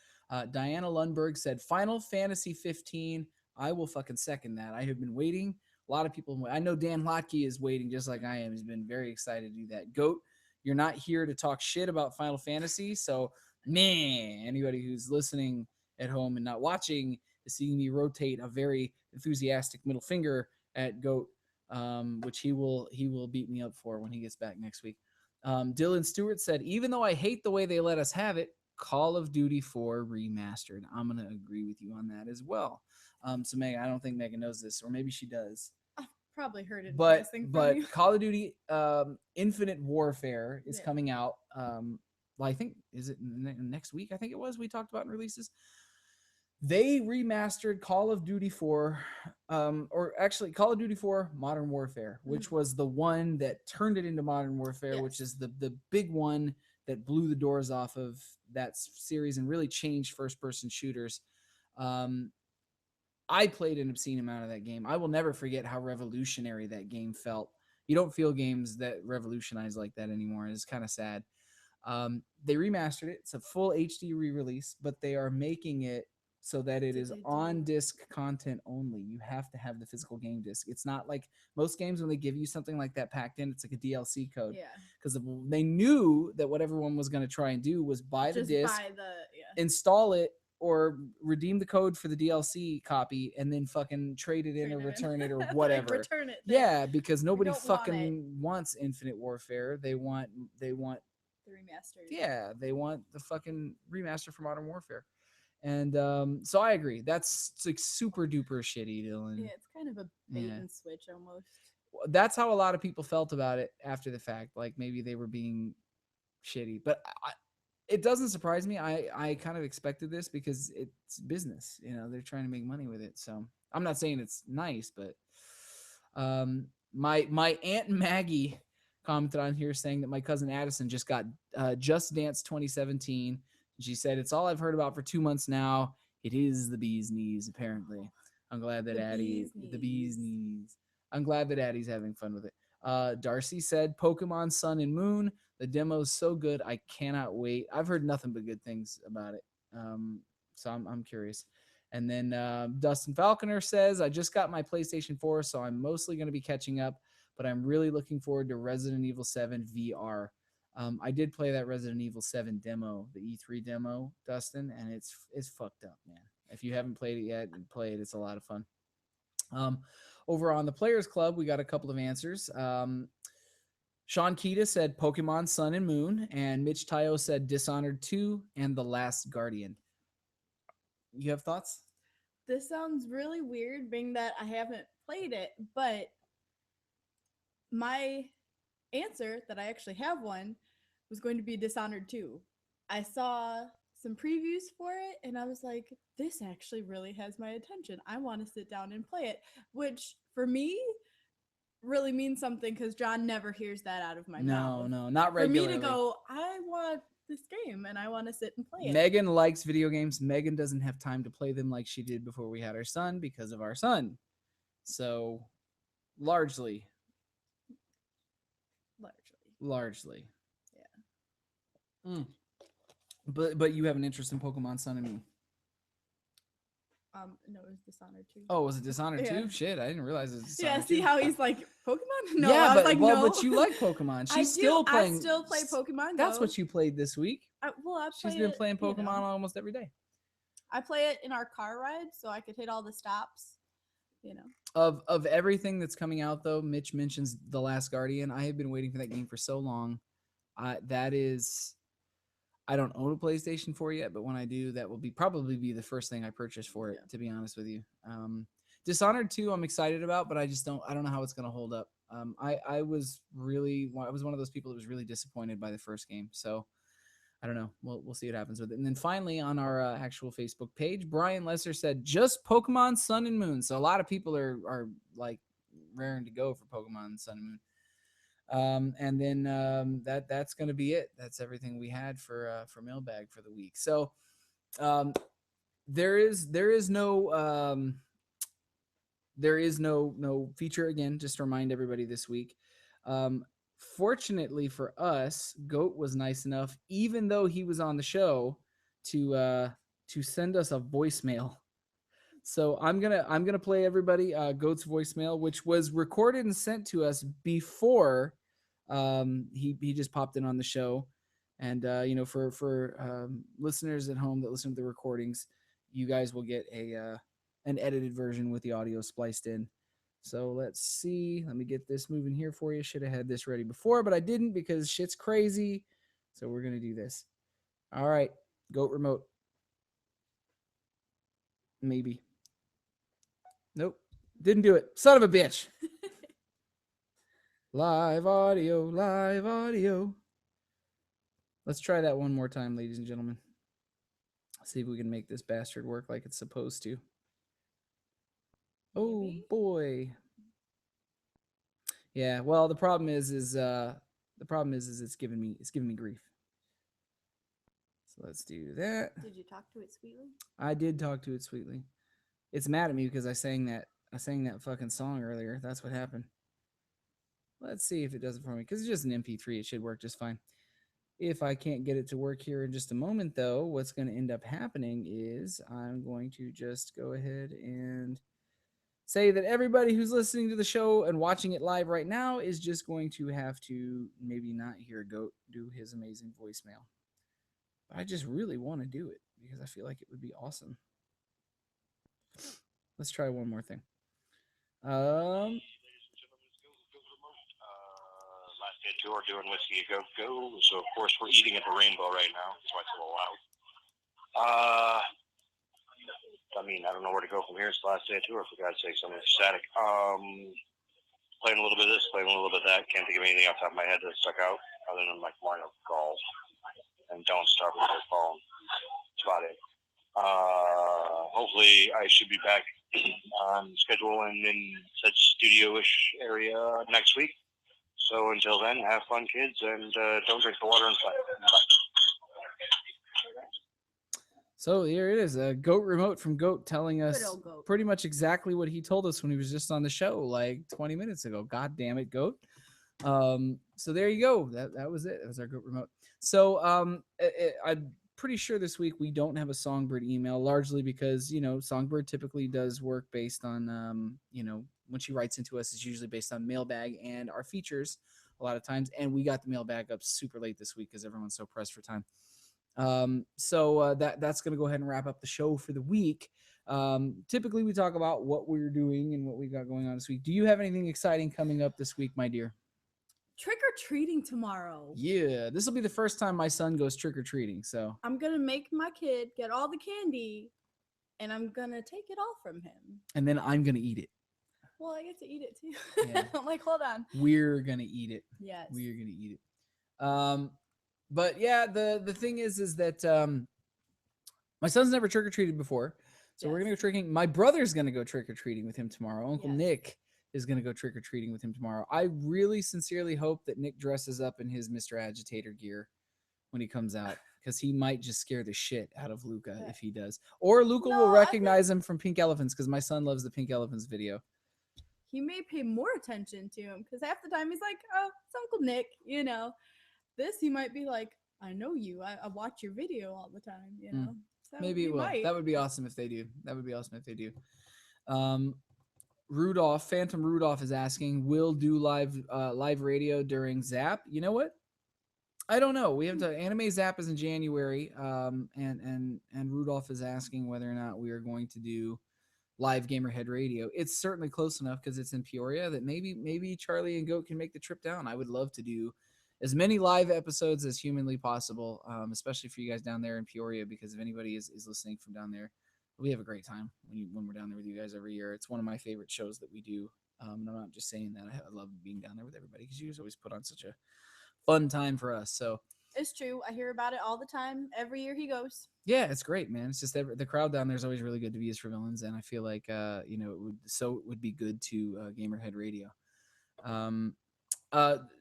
Diana Lundberg said, Final Fantasy 15. I will fucking second that. I have been waiting. A lot of people, I know Dan Hlotke is waiting just like I am. He's been very excited to do that. Goat, you're not here to talk shit about Final Fantasy, so anybody who's listening at home and not watching is seeing me rotate a very enthusiastic middle finger at Goat, which he will beat me up for when he gets back next week. Dylan Stewart said, even though I hate the way they let us have it, Call of Duty 4 remastered. I'm going to agree with you on that as well. So Megan, I don't think Megan knows this, or maybe she does. Probably heard it. But Call of Duty Infinite Warfare is coming out. I think, is it next week? I think it was. We talked about in releases. They remastered Call of Duty 4, or actually Call of Duty 4 Modern Warfare, which was the one that turned it into Modern Warfare, which is the big one that blew the doors off of that series and really changed first-person shooters. I played an obscene amount of that game. I will never forget how revolutionary that game felt. You don't feel games that revolutionize like that anymore. It's kind of sad. They remastered it. It's a full HD re-release, but they are making it so that it is on-disc content only. You have to have the physical game disc. It's not like most games when they give you something like that packed in, it's like a DLC code. Yeah. Because they knew that what everyone was going to try and do was buy the disc, install it, or redeem the code for the DLC copy and then fucking trade it in or return it or whatever. Return it. Yeah, because nobody fucking wants Infinite Warfare. They want the remaster. Yeah, they want the fucking remaster for Modern Warfare. And so I agree. That's like super duper shitty, Dylan. Yeah, it's kind of a bait and switch almost. That's how a lot of people felt about it after the fact. Like maybe they were being shitty. But it doesn't surprise me. I kind of expected this because it's business. You know, they're trying to make money with it. So I'm not saying it's nice, but my Aunt Maggie commented on here saying that my cousin Addison just got Just Dance 2017. She said, it's all I've heard about for 2 months now. It is the bee's knees, apparently. I'm glad that the bee's knees. I'm glad that Addie's having fun with it. Darcy said, Pokemon Sun and Moon. The demo's so good. I cannot wait. I've heard nothing but good things about it. So I'm curious. And then Dustin Falconer says, I just got my PlayStation 4, so I'm mostly going to be catching up, but I'm really looking forward to Resident Evil 7 VR. I did play that Resident Evil 7 demo, the E3 demo, Dustin, and it's fucked up, man. If you haven't played it yet, play it. It's a lot of fun. Over on the Players Club, we got a couple of answers. Sean Keita said Pokemon Sun and Moon, and Mitch Tayo said Dishonored 2 and The Last Guardian. You have thoughts? This sounds really weird, being that I haven't played it, but my answer, that I actually have one, was going to be Dishonored 2. I saw some previews for it, and I was like, this actually really has my attention. I want to sit down and play it, which for me really means something because John never hears that out of my mouth. No, not regularly. For me to go, I want this game and I want to sit and play it. Megan likes video games. Megan doesn't have time to play them like she did before we had our son because of our son. So, largely. Yeah. But you have an interest in Pokemon Sun and Moon. No, it was Dishonored 2. Oh, was it Dishonored 2? Shit, I didn't realize it was Dishonored 2. Yeah, see how he's like, Pokemon? No, yeah, I was like, no. But you like Pokemon. She's still playing. I still play Pokemon Go. That's what you played this week. She's been playing Pokemon almost every day. I play it in our car ride, so I could hit all the stops, you know. Of everything that's coming out, though, Mitch mentions The Last Guardian. I have been waiting for that game for so long. That is... I don't own a PlayStation 4 yet, but when I do, that will probably be the first thing I purchase for it, to be honest with you. Dishonored 2, I'm excited about, but I don't know how it's going to hold up. I was one of those people that was really disappointed by the first game. So I don't know. We'll see what happens with it. And then finally on our actual Facebook page, Brian Lesser said, just Pokemon Sun and Moon. So a lot of people are like raring to go for Pokemon Sun and Moon. And then that's going to be it. That's everything we had for Mailbag for the week. So there is no feature again. Just to remind everybody this week. Fortunately for us, Goat was nice enough, even though he was on the show, to send us a voicemail. So I'm gonna play everybody Goat's voicemail, which was recorded and sent to us before he just popped in on the show. And for listeners at home that listen to the recordings, you guys will get an edited version with the audio spliced in. So let's see. Let me get this moving here for you. Should have had this ready before, but I didn't because shit's crazy. So we're gonna do this. All right, Goat remote. Maybe. Nope. Didn't do it. Son of a bitch. Live audio. Let's try that one more time, ladies and gentlemen. See if we can make this bastard work like it's supposed to. Oh boy. Yeah, well, the problem is it's giving me grief. So let's do that. Did you talk to it sweetly? I did talk to it sweetly. It's mad at me because I sang that fucking song earlier. That's what happened. Let's see if it does it for me, because it's just an MP3. It should work just fine. If I can't get it to work here in just a moment, though, what's going to end up happening is I'm going to just go ahead and say that everybody who's listening to the show and watching it live right now is just going to have to maybe not hear Goat do his amazing voicemail. But I just really want to do it because I feel like it would be awesome. Let's try one more thing. Last day tour doing Whiskey Go Go. So of course we're eating at the Rainbow right now. That's why it's a little loud. I mean, I don't know where to go from here. It's the last day of tour, for God's sake. So I'm ecstatic. playing a little bit of this, playing a little bit of that. Can't think of anything off the top of my head that stuck out other than like Mario Golf and Don't Start with Your Phone. That's about it. Hopefully I should be back on schedule and in such studio-ish area next week. So until then, have fun, kids, and don't drink the water inside. Bye. So here it is, a Goat remote from Goat telling us old Goat. pretty much exactly what he told us when he was just on the show like 20 minutes ago. God damn it, Goat. So there you go. That was it. That was our Goat remote. So I'm pretty sure this week we don't have a Songbird email, largely because, you know, Songbird typically does work based on, you know, when she writes into us, it's usually based on mailbag and our features a lot of times. And we got the mailbag up super late this week because everyone's so pressed for time. So that's going to go ahead and wrap up the show for the week. Typically we talk about what we're doing and what we got going on this week. Do you have anything exciting coming up this week, my dear? Trick-or-treating tomorrow. Yeah, this will be the first time my son goes trick-or-treating, so I'm going to make my kid get all the candy, and I'm going to take it all from him. and then I'm going to eat it. Well, I get to eat it, too. Yeah. I'm like, hold on. We're going to eat it. Yes. We're going to eat it. But yeah, the thing is that my son's never trick-or-treated before, so we're going to go tricking. My brother's going to go trick-or-treating with him tomorrow. Uncle Nick is going to go trick-or-treating with him tomorrow. I really sincerely hope that Nick dresses up in his Mr. Agitator gear when he comes out, because he might just scare the shit out of Luca if he does. Or Luca will recognize him from Pink Elephants, because my son loves the Pink Elephants video. He may pay more attention to him, because half the time he's like, oh, it's Uncle Nick, you know. This, he might be like, I know you. I watch your video all the time, you know. So maybe it will. might. That would be awesome if they do. That would be awesome if they do. Phantom Rudolph is asking, will do live radio during Zap? You know what? I don't know. We have to. Anime Zap is in January, and Rudolph is asking whether or not we are going to do live Gamerhead Radio. It's certainly close enough because it's in Peoria that maybe Charlie and Goat can make the trip down. I would love to do as many live episodes as humanly possible, especially for you guys down there in Peoria, because if anybody is listening from down there, we have a great time when we're down there with you guys every year. It's one of my favorite shows that we do. And I'm not just saying that. I love being down there with everybody because you guys always put on such a fun time for us. So it's true. I hear about it all the time. Every year he goes. Yeah, it's great, man. It's just the crowd down there is always really good to be for villains, and I feel like it would be good to Gamerhead Radio.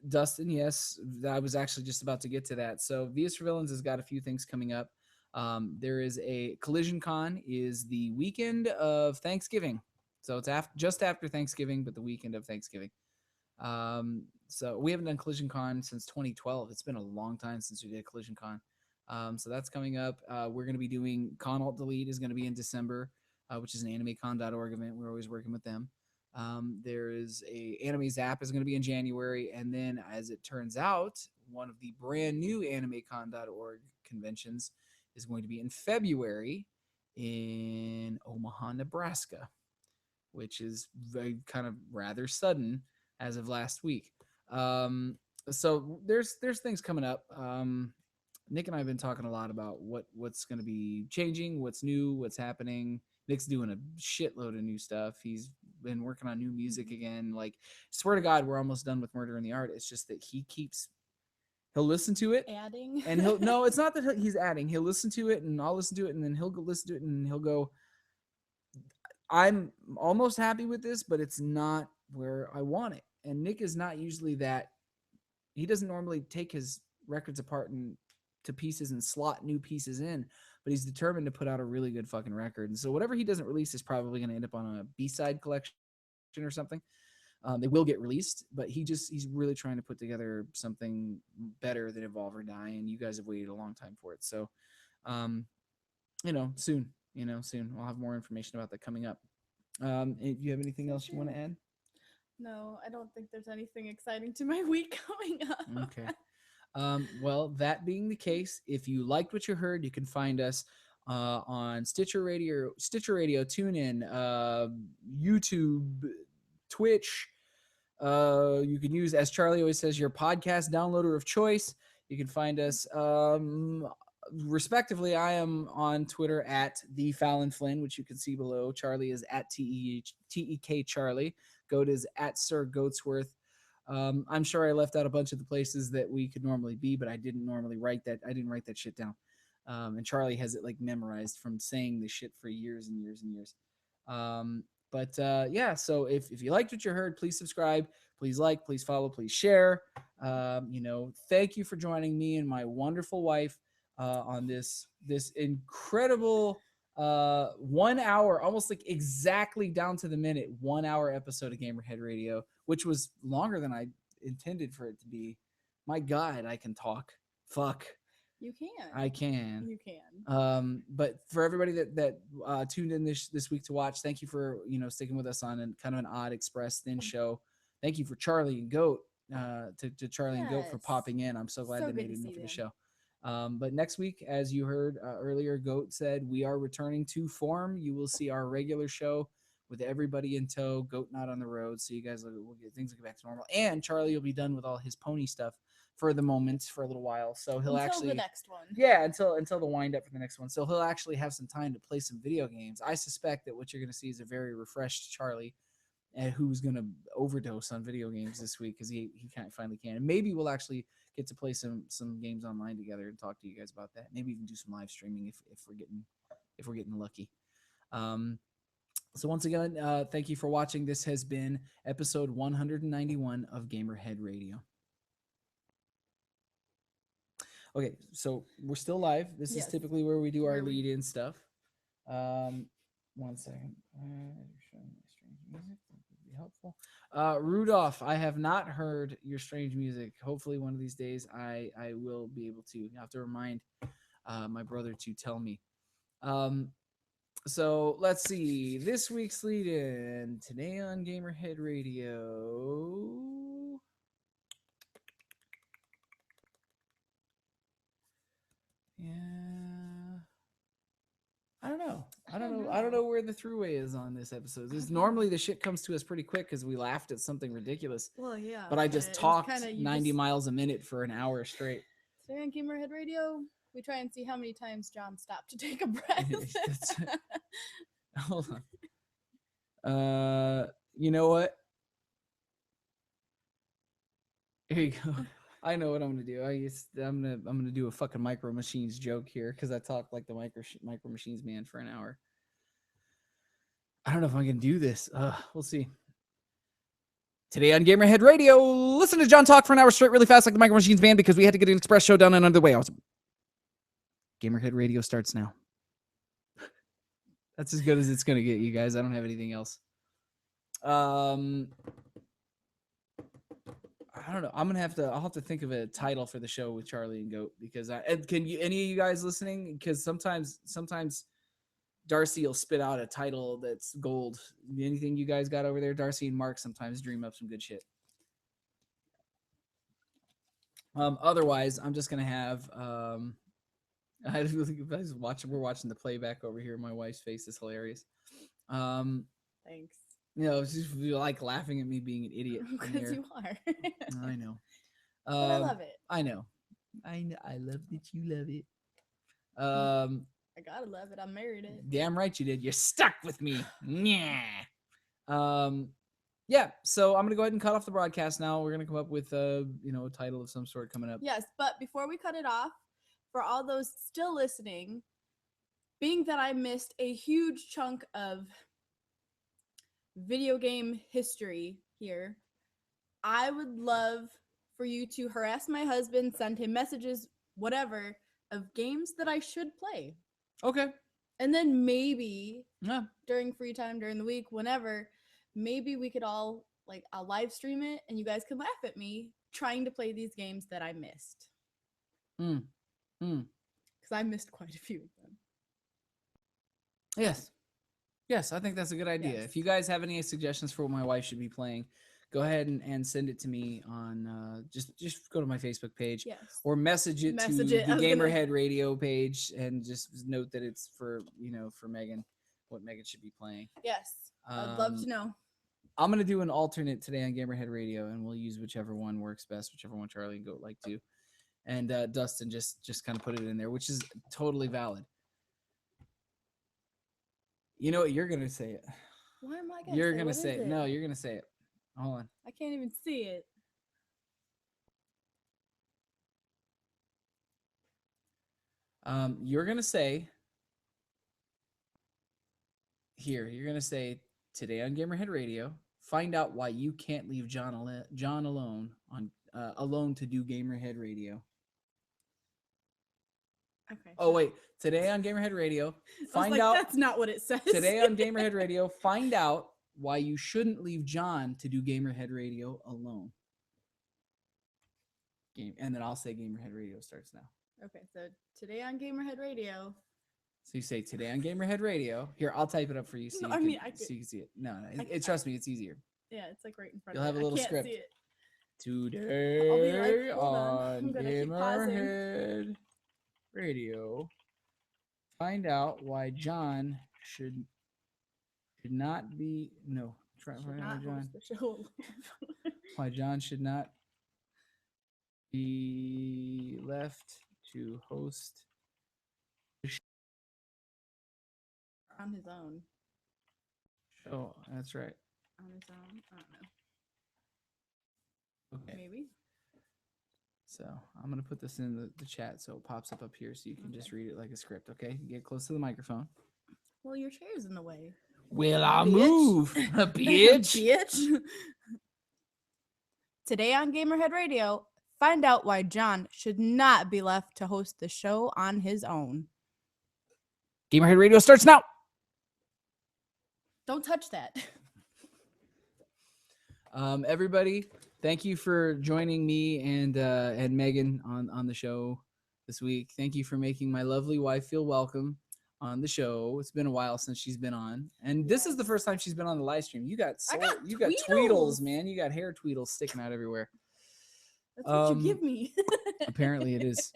Dustin, yes, I was actually just about to get to that. So Vs for Villains has got a few things coming up. There is a Collision Con is the weekend of Thanksgiving. So it's just after Thanksgiving, but the weekend of Thanksgiving. So we haven't done Collision Con since 2012. It's been a long time since we did Collision Con. So that's coming up. We're going to be doing Con Alt Delete is going to be in December, which is an animecon.org event. We're always working with them. There is a Anime Zap is going to be in January, and then as it turns out, one of the brand new animecon.org conventions is going to be in February in Omaha, Nebraska, which is very kind of rather sudden as of last week. So there's things coming up. Nick and I have been talking a lot about what's going to be changing, what's new, what's happening. Nick's doing a shitload of new stuff. He's been working on new music again. Like, swear to God, we're almost done with Murder in the Art. It's just that he'll listen to it. Adding. And no, it's not that he's adding. He'll listen to it and I'll listen to it and then he'll go listen to it and he'll go, I'm almost happy with this, but it's not where I want it. And Nick is not usually that. He doesn't normally take his records apart to pieces and slot new pieces in, but he's determined to put out a really good fucking record. And so whatever he doesn't release is probably going to end up on a B-side collection or something. They will get released, but he's really trying to put together something better than Evolve or Die, and you guys have waited a long time for it. So, soon. We'll have more information about that coming up. Do you have anything else you want to add? No, I don't think there's anything exciting to my week coming up. Okay. Well, that being the case, if you liked what you heard, you can find us on Stitcher Radio, TuneIn, YouTube, Twitch. You can use, as Charlie always says, your podcast downloader of choice. You can find us respectively, I am on Twitter at the Fallon Flynn, which you can see below. Charlie is at TEK Charlie. Goat is at Sir Goatsworth. I'm sure I left out a bunch of the places that we could normally be, but I didn't normally write that. I didn't write that shit down. And Charlie has it like memorized from saying this shit for years and years and years. Yeah, so if you liked what you heard, please subscribe, please like, please follow, please share. Thank you for joining me and my wonderful wife on this incredible 1 hour, almost like exactly down to the minute, 1 hour episode of Gamerhead Radio, which was longer than I intended for it to be. My God, I can talk. Fuck. You can. I can. You can. But for everybody that tuned in this week to watch, thank you for sticking with us on kind of an odd express thin show. Thank you for Charlie and Goat to Charlie and Goat for popping in. I'm so glad they made it in for the show. But next week, as you heard earlier, Goat said we are returning to form. You will see our regular show with everybody in tow. Goat not on the road, so you guys will get things will get back to normal. And Charlie will be done with all his pony stuff for the moment, for a little while. So he'll until the next one. Yeah, until the wind up for the next one. So he'll actually have some time to play some video games. I suspect that what you're going to see is a very refreshed Charlie, who's going to overdose on video games this week because he finally can. And maybe we'll actually get to play some games online together and talk to you guys about that. Maybe even do some live streaming if we're getting lucky. So once again, thank you for watching. This has been episode 191 of Gamerhead Radio. Okay, so we're still live. This is typically where we do our lead-in stuff. 1 second. Strange music would be helpful. Rudolph, I have not heard your strange music. Hopefully, one of these days, I will be able to. I have to remind my brother to tell me. So let's see. This week's lead-in today on Gamerhead Radio. Yeah, I don't know. I don't know where the throughway is on this episode. Normally the shit comes to us pretty quick because we laughed at something ridiculous. Well, yeah. But I just talked 90 miles a minute for an hour straight. Today on Gamerhead Radio, we try and see how many times John stopped to take a breath. Hold on. You know what? Here you go. I know what I'm gonna do. I'm gonna do a fucking Micro Machines joke here because I talked like the Micro Machines man for an hour. I don't know if I'm gonna do this. We'll see. Today on Gamerhead Radio, listen to John talk for an hour straight, really fast, like the Micro Machines man, because we had to get an express show done and under the way. Awesome. Gamerhead Radio starts now. That's as good as it's gonna get, you guys. I don't have anything else. I don't know. I'll have to think of a title for the show with Charlie and Goat because any of you guys listening? Because sometimes Darcy will spit out a title that's gold. Anything you guys got over there? Darcy and Mark sometimes dream up some good shit. Otherwise, I'm just gonna have. We're watching the playback over here. My wife's face is hilarious. Thanks. Just like laughing at me being an idiot. Because you are. I know. But I love it. I know. I love that you love it. I gotta love it. I married it. Damn right you did. You're stuck with me. Yeah. Yeah. So I'm gonna go ahead and cut off the broadcast now. We're gonna come up with a title of some sort coming up. Yes, but before we cut it off, for all those still listening, being that I missed a huge chunk of video game history here, I would love for you to harass my husband, send him messages, whatever, of games that I should play. Okay. And then maybe during free time, during the week, whenever, maybe we could all, I'll live stream it and you guys can laugh at me trying to play these games that I missed. Because I missed quite a few of them. Yes, I think that's a good idea. Yes. If you guys have any suggestions for what my wife should be playing, go ahead and send it to me on just go to my Facebook page or message it to the Gamerhead Radio page and just note that it's for Meghan, what Meghan should be playing. Yes, I'd love to know. I'm gonna do an alternate today on Gamerhead Radio, and we'll use whichever one works best, whichever one Charlie and Goat like to. And Dustin just kind of put it in there, which is totally valid. You know what? You're gonna say it. Why am I gonna? You're say gonna what say is it. No, you're gonna say it. Hold on. I can't even see it. You're gonna say here. You're gonna say today on Gamerhead Radio. Find out why you can't leave John alone on alone to do Gamerhead Radio. Okay. Oh wait, today on Gamerhead Radio, find like, out. That's not what it says. Today on Gamerhead Radio, find out why you shouldn't leave John to do Gamerhead Radio alone. And then I'll say Gamerhead Radio starts now. Okay, so today on Gamerhead Radio. So you say today on Gamerhead Radio. Here, I'll type it up for you so, No, you, can, so you can see it. No, trust me, it's easier. Yeah, it's like right in front You'll of me. have a little I can't script. See it. Today hold on. on I'm gonna keep pausing. Gamerhead Radio, find out why John should not be Host the show. why John should not be left to host the On his own. show. That's right. On his own. I don't know. Okay. Maybe. So I'm gonna put this in the chat so it pops up here so you can just read it like a script. Okay, get close to the microphone. Well, your chair's in the way. Will I move, bitch? Bitch. Today on Gamerhead Radio, find out why John should not be left to host the show on his own. Gamerhead Radio starts now. Don't touch that. Everybody, thank you for joining me and Megan on the show this week. Thank you for making my lovely wife feel welcome on the show. It's been a while since she's been on, and this is the first time she's been on the live stream. You got tweedles, man. You got hair tweedles sticking out everywhere. That's what you give me. Apparently it is.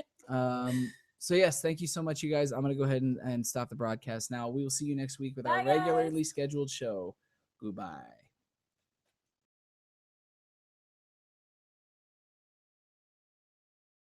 So yes, thank you so much, you guys. I'm gonna go ahead and stop the broadcast now. We will see you next week with our regularly scheduled show. Goodbye.